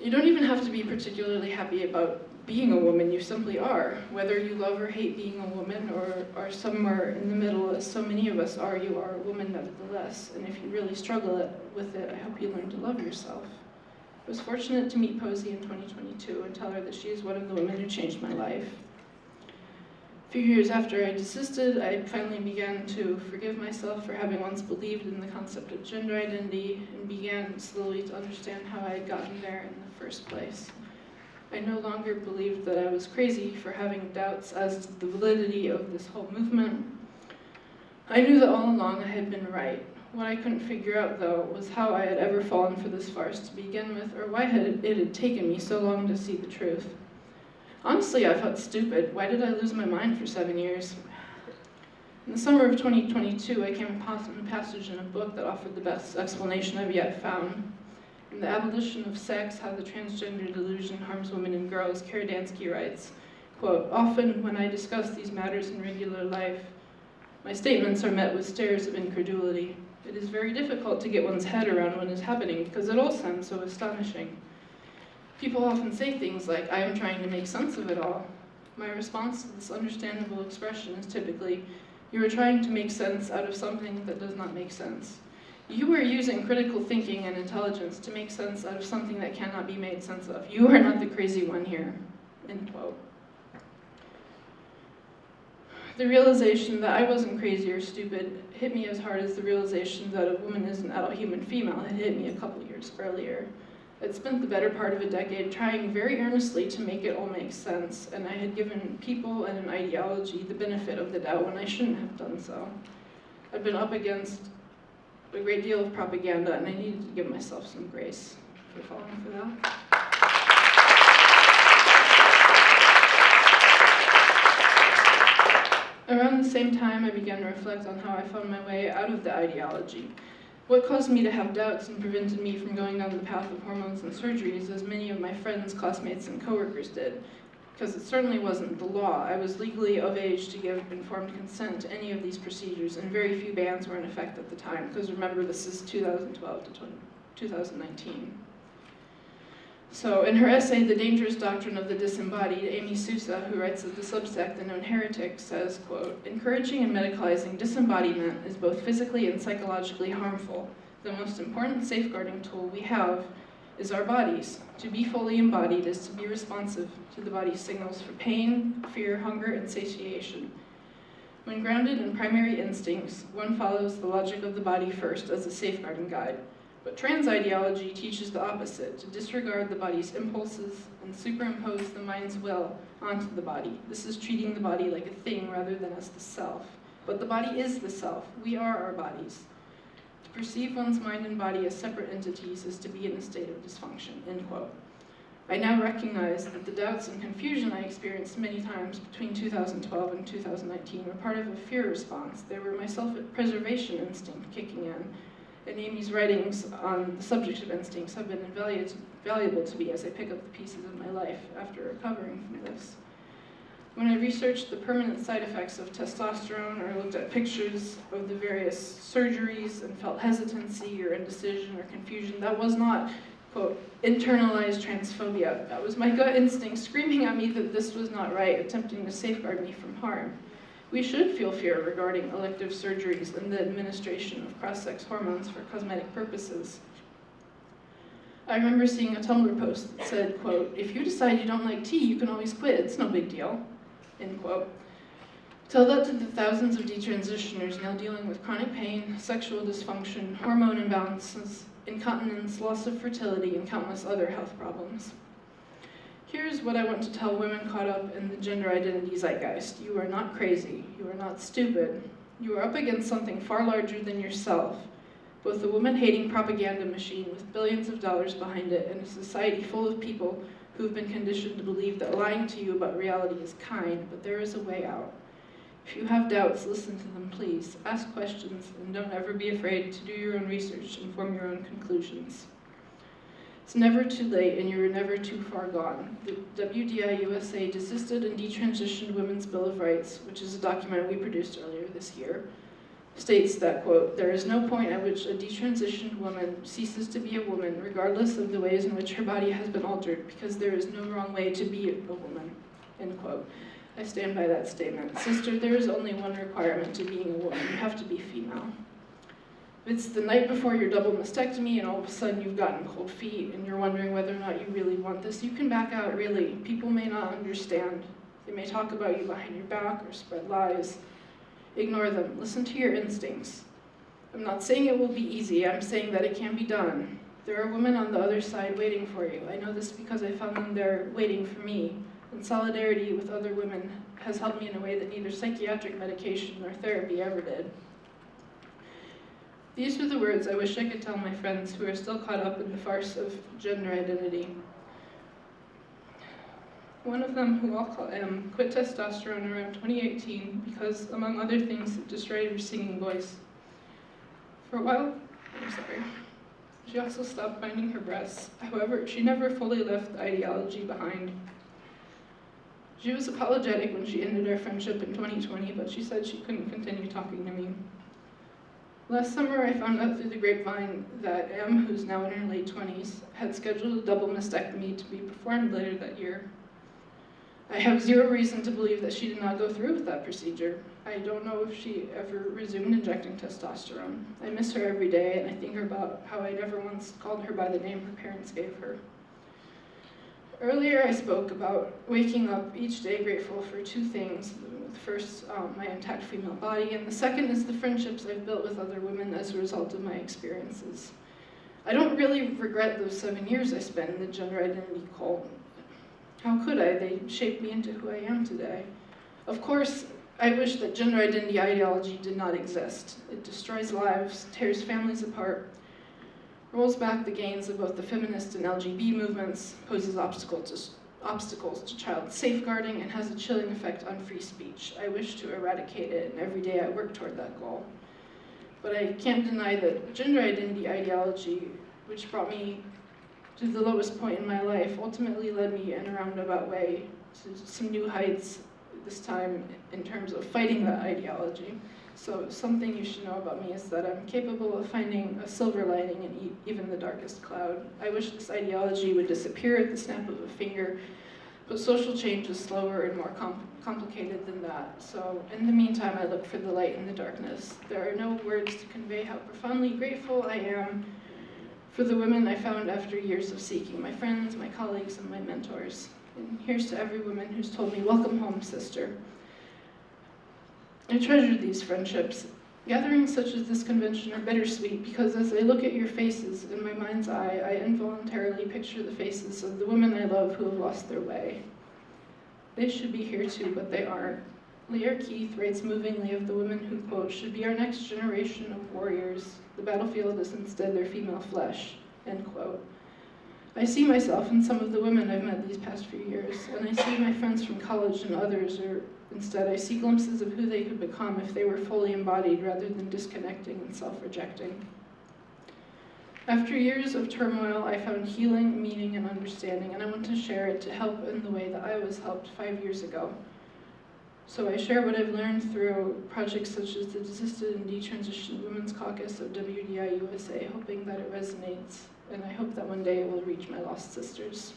You don't even have to be particularly happy about being a woman, you simply are. Whether you love or hate being a woman, or are somewhere in the middle, as so many of us are, you are a woman nevertheless. And if you really struggle with it, I hope you learn to love yourself. I was fortunate to meet Posey in 2022 and tell her that she is one of the women who changed my life. A few years after I desisted, I finally began to forgive myself for having once believed in the concept of gender identity and began slowly to understand how I had gotten there in the first place. I no longer believed that I was crazy for having doubts as to the validity of this whole movement. I knew that all along I had been right. What I couldn't figure out, though, was how I had ever fallen for this farce to begin with, or why it had taken me so long to see the truth. Honestly, I felt stupid. Why did I lose my mind for 7 years? In the summer of 2022, I came upon a passage in a book that offered the best explanation I've yet found. In The Abolition of Sex, How the Transgender Delusion Harms Women and Girls, Karadansky writes, quote, "Often when I discuss these matters in regular life, my statements are met with stares of incredulity. It is very difficult to get one's head around what is happening because it all sounds so astonishing. People often say things like, 'I am trying to make sense of it all.' My response to this understandable expression is typically, 'You are trying to make sense out of something that does not make sense. You are using critical thinking and intelligence to make sense out of something that cannot be made sense of. You are not the crazy one here." End quote. The realization that I wasn't crazy or stupid hit me as hard as the realization that a woman is an adult human female had hit me a couple years earlier. I'd spent the better part of a decade trying very earnestly to make it all make sense, and I had given people and an ideology the benefit of the doubt when I shouldn't have done so. I'd been up against a great deal of propaganda, and I needed to give myself some grace. If you're falling for that. Around the same time, I began to reflect on how I found my way out of the ideology. What caused me to have doubts and prevented me from going down the path of hormones and surgeries, as many of my friends, classmates, and coworkers did? Because it certainly wasn't the law. I was legally of age to give informed consent to any of these procedures, and very few bans were in effect at the time, because remember, this is 2012 to 2019. So in her essay, The Dangerous Doctrine of the Disembodied, Amy Sousa, who writes of the Subsect, The Known Heretic, says, quote, "Encouraging and medicalizing disembodiment is both physically and psychologically harmful. The most important safeguarding tool we have is our bodies. To be fully embodied is to be responsive to the body's signals for pain, fear, hunger, and satiation. When grounded in primary instincts, one follows the logic of the body first as a safeguarding guide. But trans ideology teaches the opposite, to disregard the body's impulses and superimpose the mind's will onto the body. This is treating the body like a thing rather than as the self. But the body is the self. We are our bodies. To perceive one's mind and body as separate entities is to be in a state of dysfunction," end quote. I now recognize that the doubts and confusion I experienced many times between 2012 and 2019 were part of a fear response. They were my self-preservation instinct kicking in. And Amy's writings on the subject of instincts have been valuable to me as I pick up the pieces of my life after recovering from this. When I researched the permanent side effects of testosterone, or looked at pictures of the various surgeries and felt hesitancy or indecision or confusion, that was not, quote, internalized transphobia. That was my gut instinct screaming at me that this was not right, attempting to safeguard me from harm. We should feel fear regarding elective surgeries and the administration of cross-sex hormones for cosmetic purposes. I remember seeing a Tumblr post that said, quote, "If you decide you don't like tea, you can always quit. It's no big deal," end quote. Tell that to the thousands of detransitioners now dealing with chronic pain, sexual dysfunction, hormone imbalances, incontinence, loss of fertility, and countless other health problems. Here's what I want to tell women caught up in the gender identity zeitgeist. You are not crazy. You are not stupid. You are up against something far larger than yourself, both a woman-hating propaganda machine with billions of dollars behind it and a society full of people who have been conditioned to believe that lying to you about reality is kind, but there is a way out. If you have doubts, listen to them, please. Ask questions, and don't ever be afraid to do your own research and form your own conclusions. It's never too late, and you're never too far gone. The WDI USA Desisted and Detransitioned Women's Bill of Rights, which is a document we produced earlier this year, states that, quote, "There is no point at which a detransitioned woman ceases to be a woman, regardless of the ways in which her body has been altered, because there is no wrong way to be a woman," end quote. I stand by that statement. Sister, there is only one requirement to being a woman. You have to be female. If it's the night before your double mastectomy and all of a sudden you've gotten cold feet and you're wondering whether or not you really want this, you can back out, really. People may not understand. They may talk about you behind your back or spread lies. Ignore them. Listen to your instincts. I'm not saying it will be easy. I'm saying that it can be done. There are women on the other side waiting for you. I know this because I found them there waiting for me. And solidarity with other women has helped me in a way that neither psychiatric medication nor therapy ever did. These are the words I wish I could tell my friends who are still caught up in the farce of gender identity. One of them, who I'll call M, quit testosterone around 2018 because, among other things, it destroyed her singing voice. For a while, she also stopped binding her breasts. However, she never fully left the ideology behind. She was apologetic when she ended our friendship in 2020, but she said she couldn't continue talking to me. Last summer, I found out through the grapevine that M, who's now in her late 20s, had scheduled a double mastectomy to be performed later that year. I have zero reason to believe that she did not go through with that procedure. I don't know if she ever resumed injecting testosterone. I miss her every day, and I think about how I never once called her by the name her parents gave her. Earlier, I spoke about waking up each day grateful for two things. The first, my intact female body, and the second is the friendships I've built with other women as a result of my experiences. I don't really regret those 7 years I spent in the gender identity cult. How could I? They shaped me into who I am today. Of course, I wish that gender identity ideology did not exist. It destroys lives, tears families apart, rolls back the gains of both the feminist and LGBT movements, poses obstacles to child safeguarding, and has a chilling effect on free speech. I wish to eradicate it, and every day I work toward that goal. But I can't deny that gender identity ideology, which brought me to the lowest point in my life, ultimately led me in a roundabout way to some new heights, this time in terms of fighting that ideology. So something you should know about me is that I'm capable of finding a silver lining in even the darkest cloud. I wish this ideology would disappear at the snap of a finger, but social change is slower and more complicated than that. So in the meantime, I look for the light in the darkness. There are no words to convey how profoundly grateful I am for the women I found after years of seeking, my friends, my colleagues, and my mentors. And here's to every woman who's told me, "Welcome home, sister." I treasure these friendships. Gatherings such as this convention are bittersweet because as I look at your faces in my mind's eye, I involuntarily picture the faces of the women I love who have lost their way. They should be here too, but they aren't. Lear Keith writes movingly of the women who, quote, should be our next generation of warriors. The battlefield is instead their female flesh, end quote. I see myself in some of the women I've met these past few years, and I see my friends from college and others, or instead I see glimpses of who they could become if they were fully embodied rather than disconnecting and self-rejecting. After years of turmoil, I found healing, meaning, and understanding, and I want to share it to help in the way that I was helped 5 years ago. So I share what I've learned through projects such as the Desisted and Detransitioned Women's Caucus of WDI USA, hoping that it resonates, and I hope that one day it will reach my lost sisters.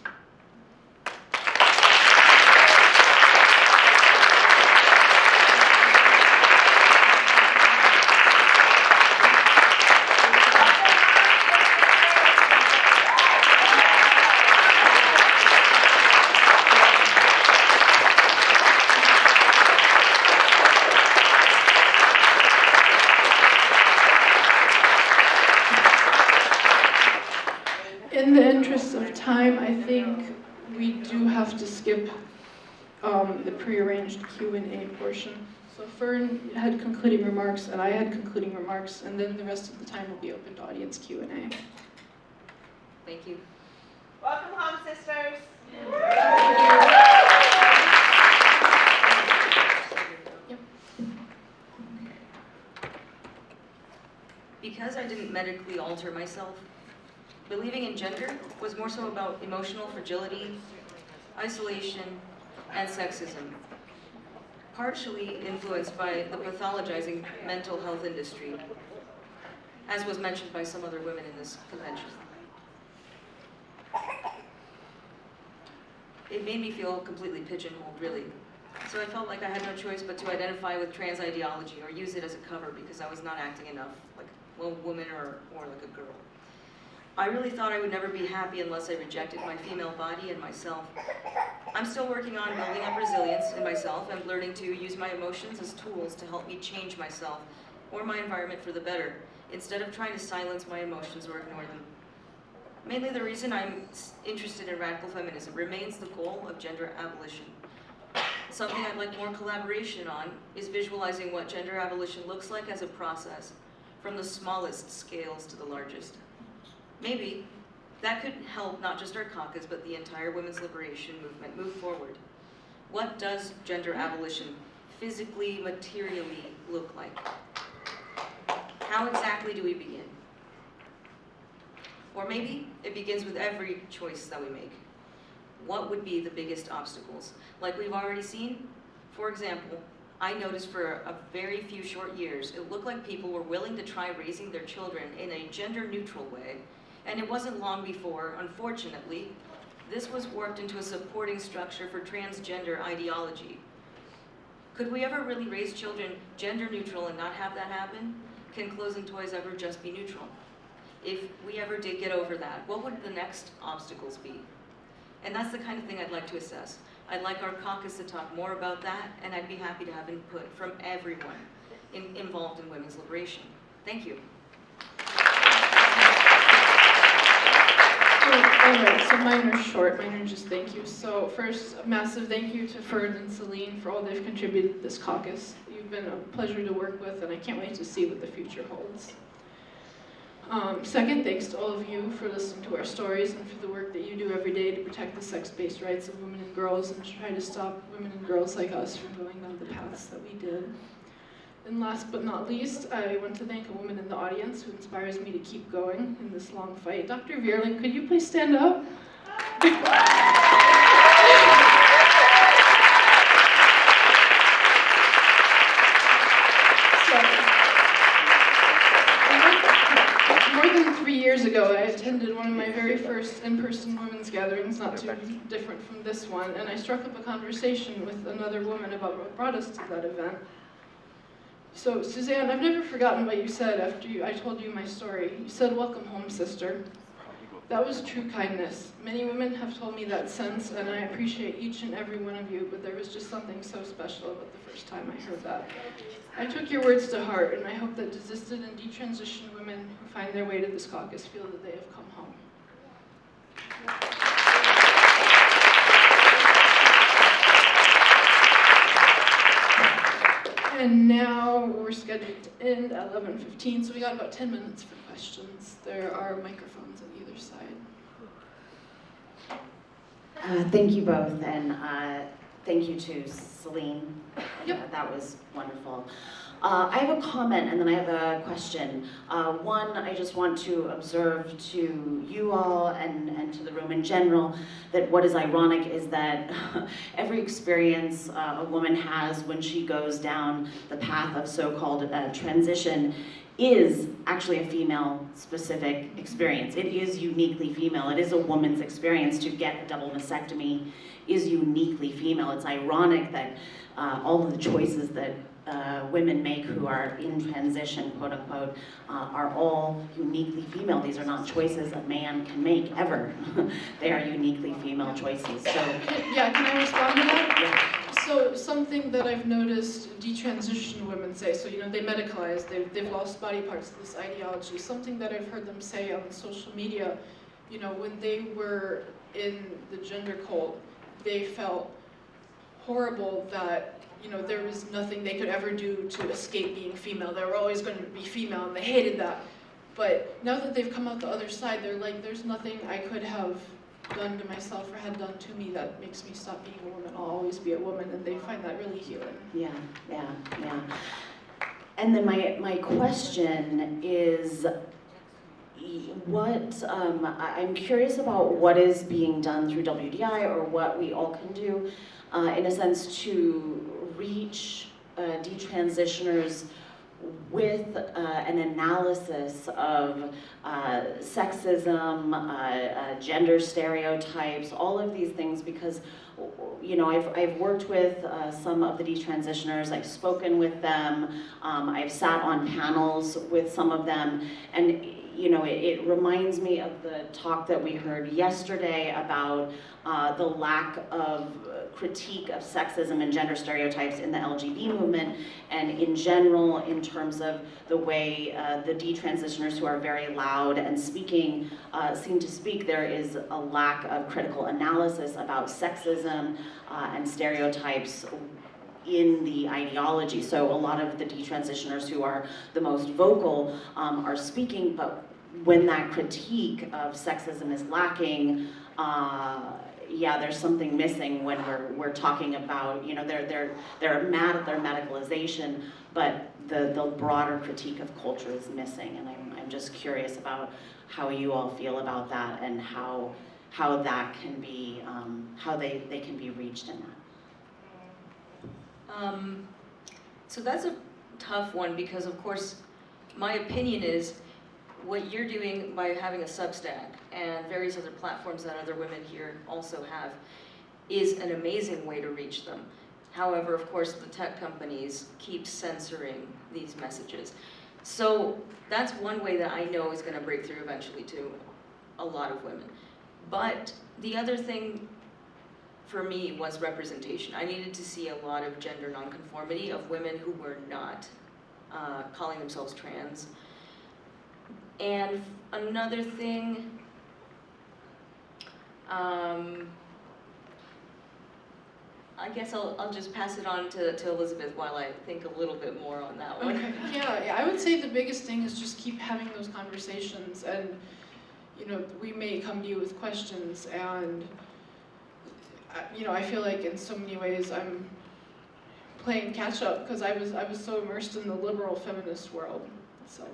In the interest of time, I think we do have to skip the prearranged Q&A portion. So Fern had concluding remarks, and I had concluding remarks, and then the rest of the time will be open to audience Q&A. Thank you. Welcome home, sisters. Because I didn't medically alter myself, believing in gender was more so about emotional fragility, isolation, and sexism. partially influenced by the pathologizing mental health industry, as was mentioned by some other women in this convention. It made me feel completely pigeonholed, really. So I felt like I had no choice but to identify with trans ideology or use it as a cover because I was not acting enough like a woman or like a girl. I really thought I would never be happy unless I rejected my female body and myself. I'm still working on building up resilience in myself and learning to use my emotions as tools to help me change myself or my environment for the better, instead of trying to silence my emotions or ignore them. Mainly the reason I'm interested in radical feminism remains the goal of gender abolition. Something I'd like more collaboration on is visualizing what gender abolition looks like as a process, from the smallest scales to the largest. Maybe that could help not just our caucus, but the entire women's liberation movement move forward. What does gender abolition physically, materially look like? How exactly do we begin? Or maybe it begins with every choice that we make. What would be the biggest obstacles? Like we've already seen, for example, I noticed for a very few short years, it looked like people were willing to try raising their children in a gender-neutral way, and it wasn't long before, unfortunately, this was worked into a supporting structure for transgender ideology. Could we ever really raise children gender-neutral and not have that happen? Can clothes and toys ever just be neutral? If we ever did get over that, what would the next obstacles be? And that's the kind of thing I'd like to assess. I'd like our caucus to talk more about that, and I'd be happy to have input from everyone involved in women's liberation. Thank you. All right, so mine are short, mine are just thank you. So first, a massive thank you to Ferd and Celine for all they've contributed to this caucus. You've been a pleasure to work with, and I can't wait to see what the future holds. Second, thanks to all of you for listening to our stories and for the work that you do every day to protect the sex-based rights of women and girls and to try to stop women and girls like us from going down the paths that we did. And last but not least, I want to thank a woman in the audience who inspires me to keep going in this long fight. Dr. Vierling, could you please stand up? More than 3 years ago, I attended one of my very first in-person women's gatherings, not too different from this one, and I struck up a conversation with another woman about what brought us to that event. So, Suzanne, I've never forgotten what you said after I told you my story. You said, "Welcome home, sister." That was true kindness. Many women have told me that since, and I appreciate each and every one of you, but there was just something so special about the first time I heard that. I took your words to heart, and I hope that desisted and detransitioned women who find their way to this caucus feel that they have come home. And now we're scheduled to end at 11:15, so we got about 10 minutes for questions. There are microphones on either side. Thank you both, and thank you to Celine. Yep. That was wonderful. I have a comment and then I have a question. One, I just want to observe to you all and to the room in general that what is ironic is that every experience a woman has when she goes down the path of so-called transition is actually a female-specific experience. It is uniquely female. It is a woman's experience. To get a double mastectomy is uniquely female. It's ironic that all of the choices that women make who are in transition, quote unquote, are all uniquely female. These are not choices a man can make, ever. They are uniquely female choices. So, yeah, can I respond to that? yeah. So something that I've noticed detransitioned women say, so they medicalize, they've lost body parts to this ideology. Something that I've heard them say on social media, when they were in the gender cult, they felt horrible that there was nothing they could ever do to escape being female. They were always going to be female, and they hated that. But now that they've come out the other side, they're like, there's nothing I could have done to myself or had done to me that makes me stop being a woman. I'll always be a woman, and they find that really healing. Yeah. And then my question is, I'm curious about what is being done through WDI or what we all can do in a sense to reach detransitioners with an analysis of sexism, gender stereotypes, all of these things, because you know, I've worked with some of the detransitioners, I've spoken with them, I've sat on panels with some of them, and you know, it reminds me of the talk that we heard yesterday about the lack of critique of sexism and gender stereotypes in the LGBT movement, and in general, in terms of the way the detransitioners who are very loud and speaking seem to speak, there is a lack of critical analysis about sexism and stereotypes in the ideology. So a lot of the detransitioners who are the most vocal are speaking, but when that critique of sexism is lacking, yeah, there's something missing when we're talking about, you know, they're mad at their medicalization, but the broader critique of culture is missing, and I'm just curious about how you all feel about that and how that can be, how they can be reached in that. So that's a tough one because, of course, my opinion is what you're doing by having a Substack and various other platforms that other women here also have is an amazing way to reach them. However, of course, the tech companies keep censoring these messages. So that's one way that I know is going to break through eventually to a lot of women. But the other thing for me was representation. I needed to see a lot of gender nonconformity of women who were not calling themselves trans. And another thing, I guess I'll just pass it on to Elizabeth while I think a little bit more on that one. Okay. Yeah, I would say the biggest thing is just keep having those conversations, and you know, we may come to you with questions, and you know, I feel like in so many ways I'm playing catch up because I was so immersed in the liberal feminist world. So.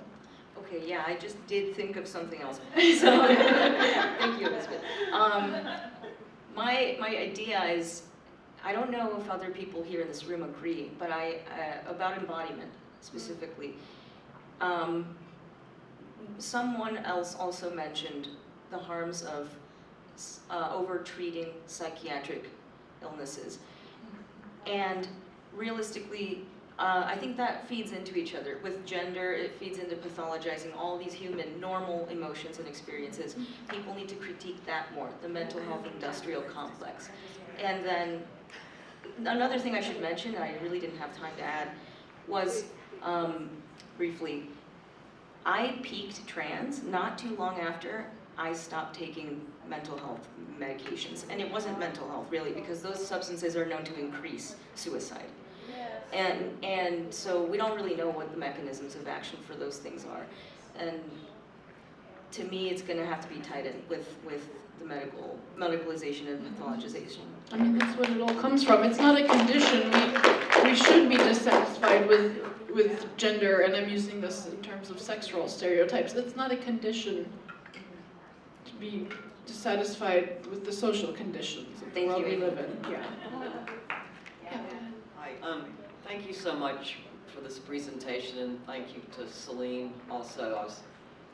Okay, yeah, I just did think of something else. So, thank you, Elizabeth. My idea is, I don't know if other people here in this room agree, but about embodiment specifically. Someone else also mentioned the harms of over-treating psychiatric illnesses. And realistically, I think that feeds into each other. With gender, it feeds into pathologizing all these human, normal emotions and experiences. People need to critique that more, the mental health industrial complex. And then, another thing I should mention, and I really didn't have time to add, was, briefly, I peaked trans not too long after I stopped taking mental health medications. And it wasn't mental health, really, because those substances are known to increase suicide. And so we don't really know what the mechanisms of action for those things are. And to me, it's going to have to be tied in with the medicalization and pathologization. I mean, that's what it all comes from. It's not a condition. We should be dissatisfied with gender, and I'm using this in terms of sex role stereotypes. It's not a condition to be dissatisfied with the social conditions of the world we live in. Yeah. Hi. Thank you so much for this presentation, and thank you to Celine also. I was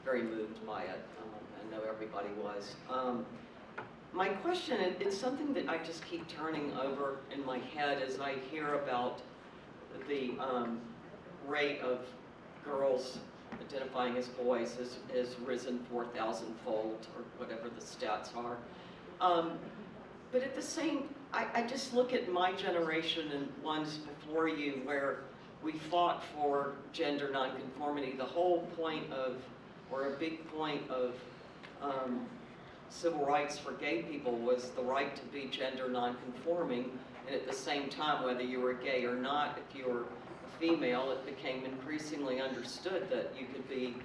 very moved by it. I know everybody was. My question, it's something that I just keep turning over in my head as I hear about the rate of girls identifying as boys has risen 4,000-fold, or whatever the stats are. But at the same, I just look at my generation and ones before you where we fought for gender nonconformity. The whole point of, or a big point of civil rights for gay people was the right to be gender nonconforming, and at the same time, whether you were gay or not, if you were a female, it became increasingly understood that you could be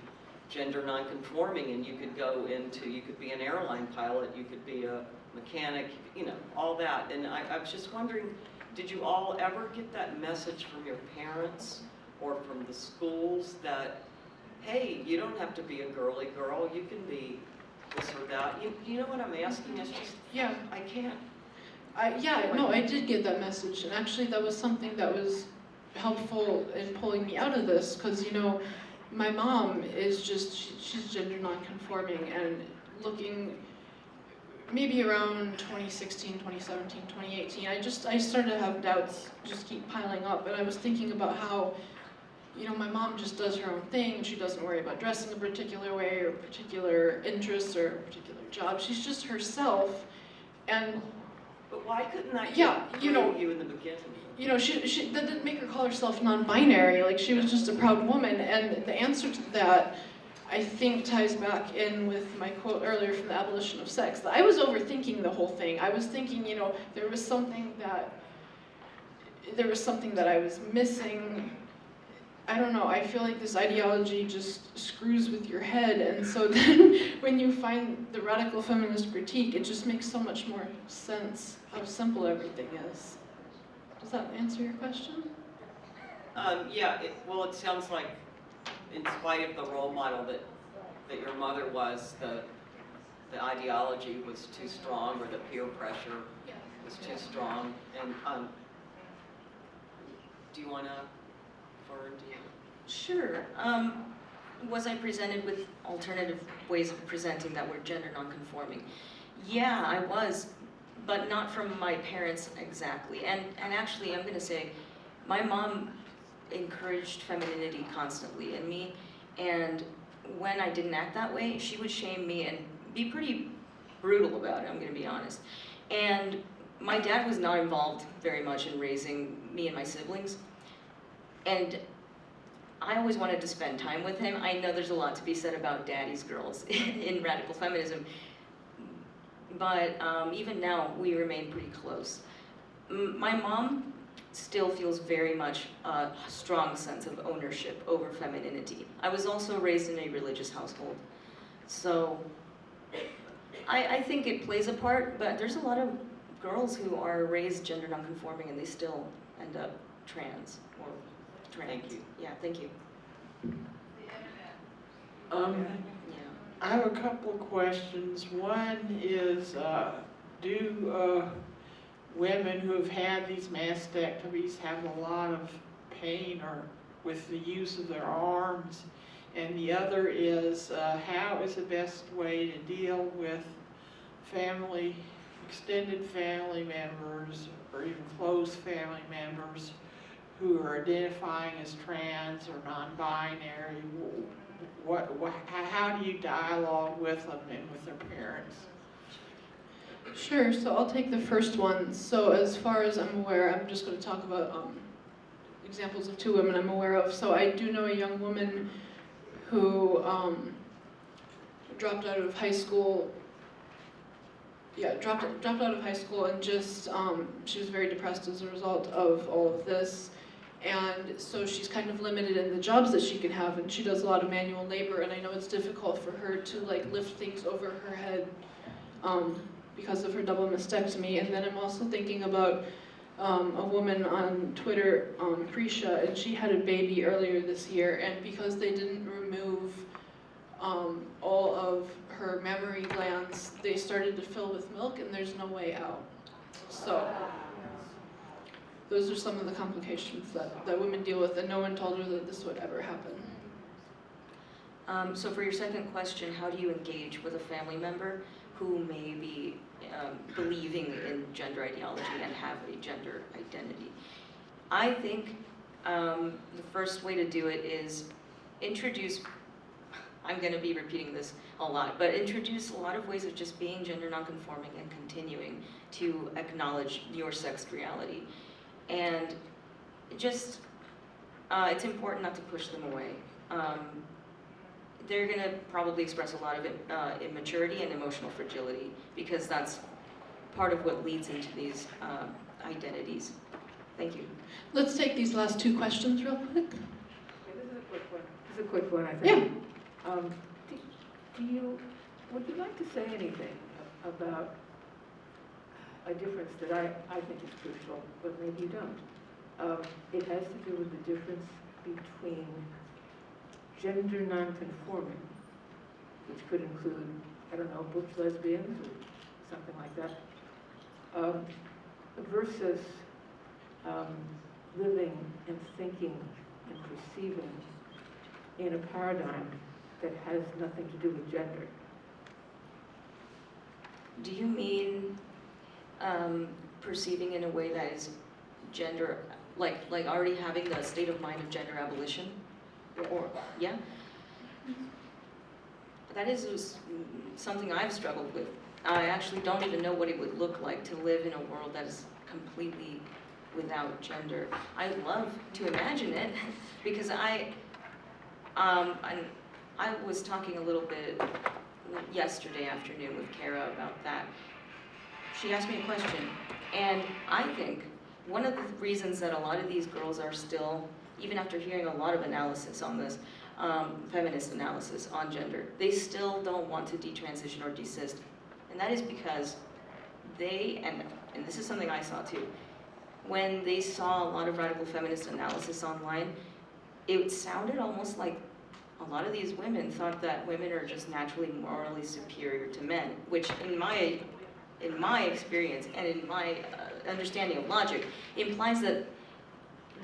gender nonconforming and you could go into, you could be an airline pilot, you could be a mechanic, you know, all that. And I was just wondering, did you all ever get that message from your parents or from the schools that hey, you don't have to be a girly girl, you can be this or that. You know what I'm asking? It's just, Yeah. I can't. Yeah, no, I did get that message, and actually that was something that was helpful in pulling me out of this, because, you know, my mom is just, she's gender non-conforming, and looking maybe around 2016, 2017, 2018, I started to have doubts just keep piling up, and I was thinking about how, you know, my mom just does her own thing, and she doesn't worry about dressing a particular way, or particular interests, or a particular job. She's just herself, and But why couldn't I yeah, you know, you in the beginning? you know, that didn't make her call herself non-binary. Like, she was just a proud woman, and the answer to that, I think, ties back in with my quote earlier from the Abolition of Sex. I was overthinking the whole thing. I was thinking, you know, there was something that I was missing. I don't know, I feel like this ideology just screws with your head, and so then when you find the radical feminist critique, it just makes so much more sense how simple everything is. Does that answer your question? Yeah, well, it sounds like, in spite of the role model that your mother was, the ideology was too strong, or the peer pressure was too strong. And do you want to refer to you? Sure. Was I presented with alternative ways of presenting that were gender nonconforming? Yeah, I was, but not from my parents exactly. And actually, I'm going to say, my mom encouraged femininity constantly in me, and when I didn't act that way, she would shame me and be pretty brutal about it, I'm going to be honest. And my dad was not involved very much in raising me and my siblings, and I always wanted to spend time with him. I know there's a lot to be said about daddy's girls in radical feminism, but even now, we remain pretty close. My mom still feels very much a strong sense of ownership over femininity. I was also raised in a religious household, so I think it plays a part, but there's a lot of girls who are raised gender nonconforming and they still end up trans or trans. Thank you. Yeah, thank you. Yeah. I have a couple of questions. One is, do women who have had these mastectomies have a lot of pain or with the use of their arms? And the other is, how is the best way to deal with family, extended family members, or even close family members who are identifying as trans or non-binary? How do you dialogue with them and with their parents? Sure, so I'll take the first one. So as far as I'm aware, I'm just going to talk about examples of two women I'm aware of. So I do know a young woman who dropped out of high school. Yeah, dropped out of high school, and just she was very depressed as a result of all of this. And so she's kind of limited in the jobs that she can have, and she does a lot of manual labor, and I know it's difficult for her to like lift things over her head because of her double mastectomy. And then I'm also thinking about a woman on Twitter, Krisha, and she had a baby earlier this year, and because they didn't remove all of her mammary glands, they started to fill with milk, and there's no way out. So those are some of the complications that women deal with, and no one told her that this would ever happen. So for your second question, how do you engage with a family member who may be believing in gender ideology and have a gender identity? I think the first way to do it is introduce, I'm going to be repeating this a lot, but introduce a lot of ways of just being gender nonconforming and continuing to acknowledge your sexed reality. And just, it's important not to push them away. They're going to probably express a lot of immaturity and emotional fragility, because that's part of what leads into these identities. Thank you. Let's take these last two questions real quick. Okay, this is a quick one. This is a quick one, I think. Yeah. Would you like to say anything about a difference that I think is crucial, but maybe you don't? It has to do with the difference between gender nonconforming, which could include, I don't know, butch lesbians or something like that, versus living and thinking and perceiving in a paradigm that has nothing to do with gender. Do you mean perceiving in a way that is gender, like already having the state of mind of gender abolition? Or, yeah? That is something I've struggled with. I actually don't even know what it would look like to live in a world that is completely without gender. I love to imagine it because I was talking a little bit yesterday afternoon with Kara about that. She asked me a question, and I think one of the reasons that a lot of these girls are still, even after hearing a lot of analysis on this, feminist analysis on gender, they still don't want to detransition or desist. And that is because they, and this is something I saw too, when they saw a lot of radical feminist analysis online, it sounded almost like a lot of these women thought that women are just naturally morally superior to men, which in my experience and in my understanding of logic implies that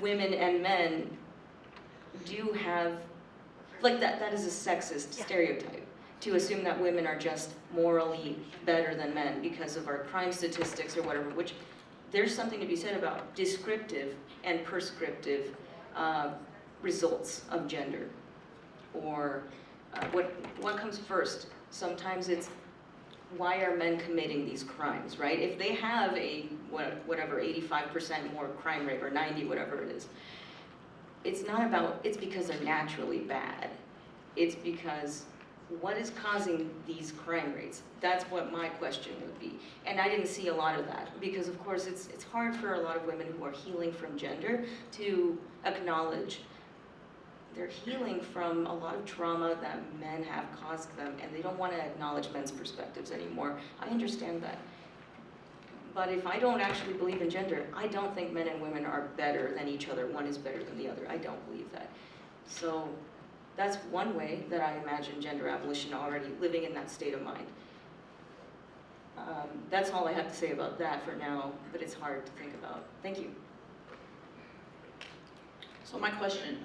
women and men do have, like that is a sexist stereotype, to assume that women are just morally better than men because of our crime statistics or whatever, which there's something to be said about descriptive and prescriptive results of gender. Or what comes first? Sometimes it's, why are men committing these crimes, right? If they have a, whatever, 85% more crime rate, or 90, whatever it is, it's not about, it's because they're naturally bad. It's because, what is causing these crime rates? That's what my question would be. And I didn't see a lot of that, because of course it's hard for a lot of women who are healing from gender to acknowledge they're healing from a lot of trauma that men have caused them, and they don't want to acknowledge men's perspectives anymore. I understand that. But if I don't actually believe in gender, I don't think men and women are better than each other. One is better than the other. I don't believe that. So that's one way that I imagine gender abolition already living in that state of mind. That's all I have to say about that for now, but it's hard to think about. Thank you. So my question,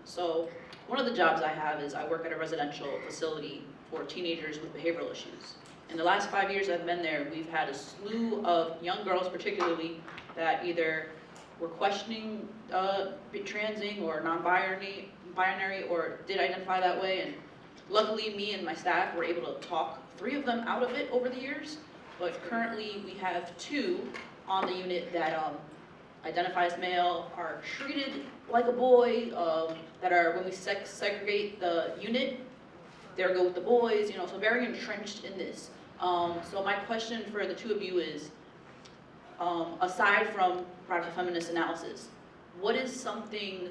so one of the jobs I have is I work at a residential facility for teenagers with behavioral issues. In the last 5 years I've been there, we've had a slew of young girls particularly that either were questioning transing or non-binary or did identify that way, and luckily me and my staff were able to talk 3 of them out of it over the years, but currently we have 2 on the unit that identify as male, are treated like a boy, that are, when we segregate the unit, they're go with the boys, you know, so very entrenched in this. So my question for the 2 of you is, aside from radical feminist analysis, what is something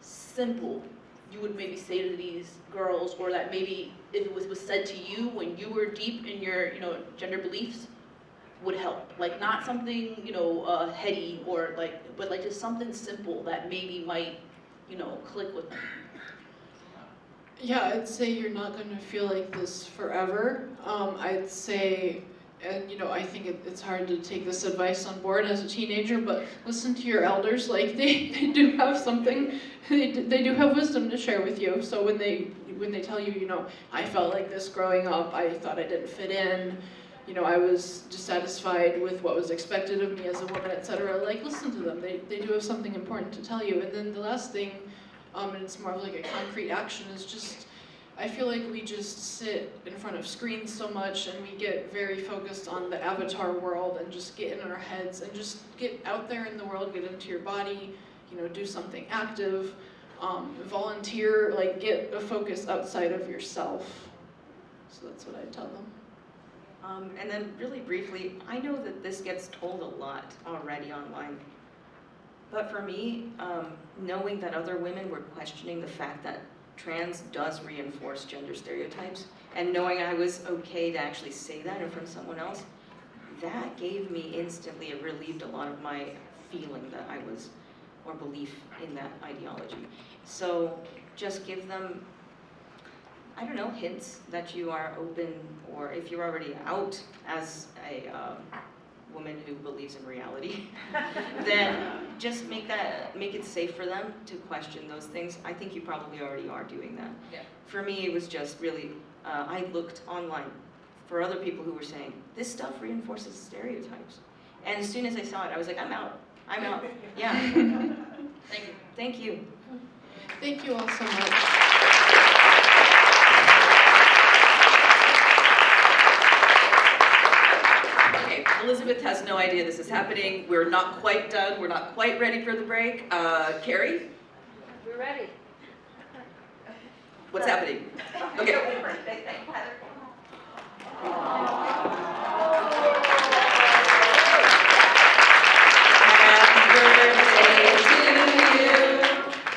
simple you would maybe say to these girls, or that maybe if it was said to you when you were deep in your, you know, gender beliefs, would help? Like not something, you know, heady or like, but like just something simple that maybe might, you know, click with them. Yeah, I'd say you're not going to feel like this forever. I'd say, and you know, I think it's hard to take this advice on board as a teenager, but listen to your elders. Like they do have something, they do have wisdom to share with you. So when they tell you, you know, I felt like this growing up, I thought I didn't fit in, you know, I was dissatisfied with what was expected of me as a woman, etc. Like, listen to them. They do have something important to tell you. And then the last thing, and it's more of like a concrete action, is just, I feel like we just sit in front of screens so much and we get very focused on the avatar world and just get in our heads and just get out there in the world, get into your body, you know, do something active, volunteer, like get a focus outside of yourself. So that's what I tell them. And then really briefly, I know that this gets told a lot already online. But for me, knowing that other women were questioning the fact that trans does reinforce gender stereotypes, and knowing I was okay to actually say that in front of someone else, that gave me instantly, it relieved a lot of my feeling that I was, or belief in that ideology. So just give them I don't know, hints that you are open, or if you're already out as a woman who believes in reality, then just make it safe for them to question those things. I think you probably already are doing that. Yeah. For me, it was just really, I looked online for other people who were saying, this stuff reinforces stereotypes. And as soon as I saw it, I was like, I'm out. Yeah. Thank you. Thank you. Thank you all so much. Okay, Elizabeth has no idea this is happening. We're not quite done. We're not quite ready for the break. Carrie, We're ready. what's happening? Okay.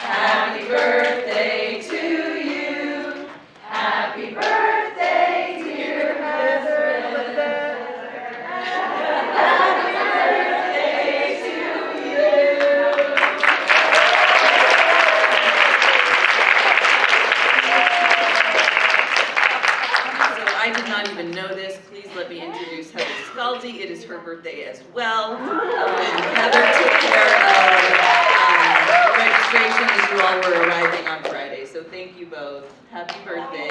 Happy birthday to you. Happy birthday, dear Elizabeth. Happy birthday to you. So I did not even know this. Please let me introduce Heather Scalzi. It is her birthday as well. Heather took care of registration as you all were arriving on Friday. So thank you both. Happy birthday.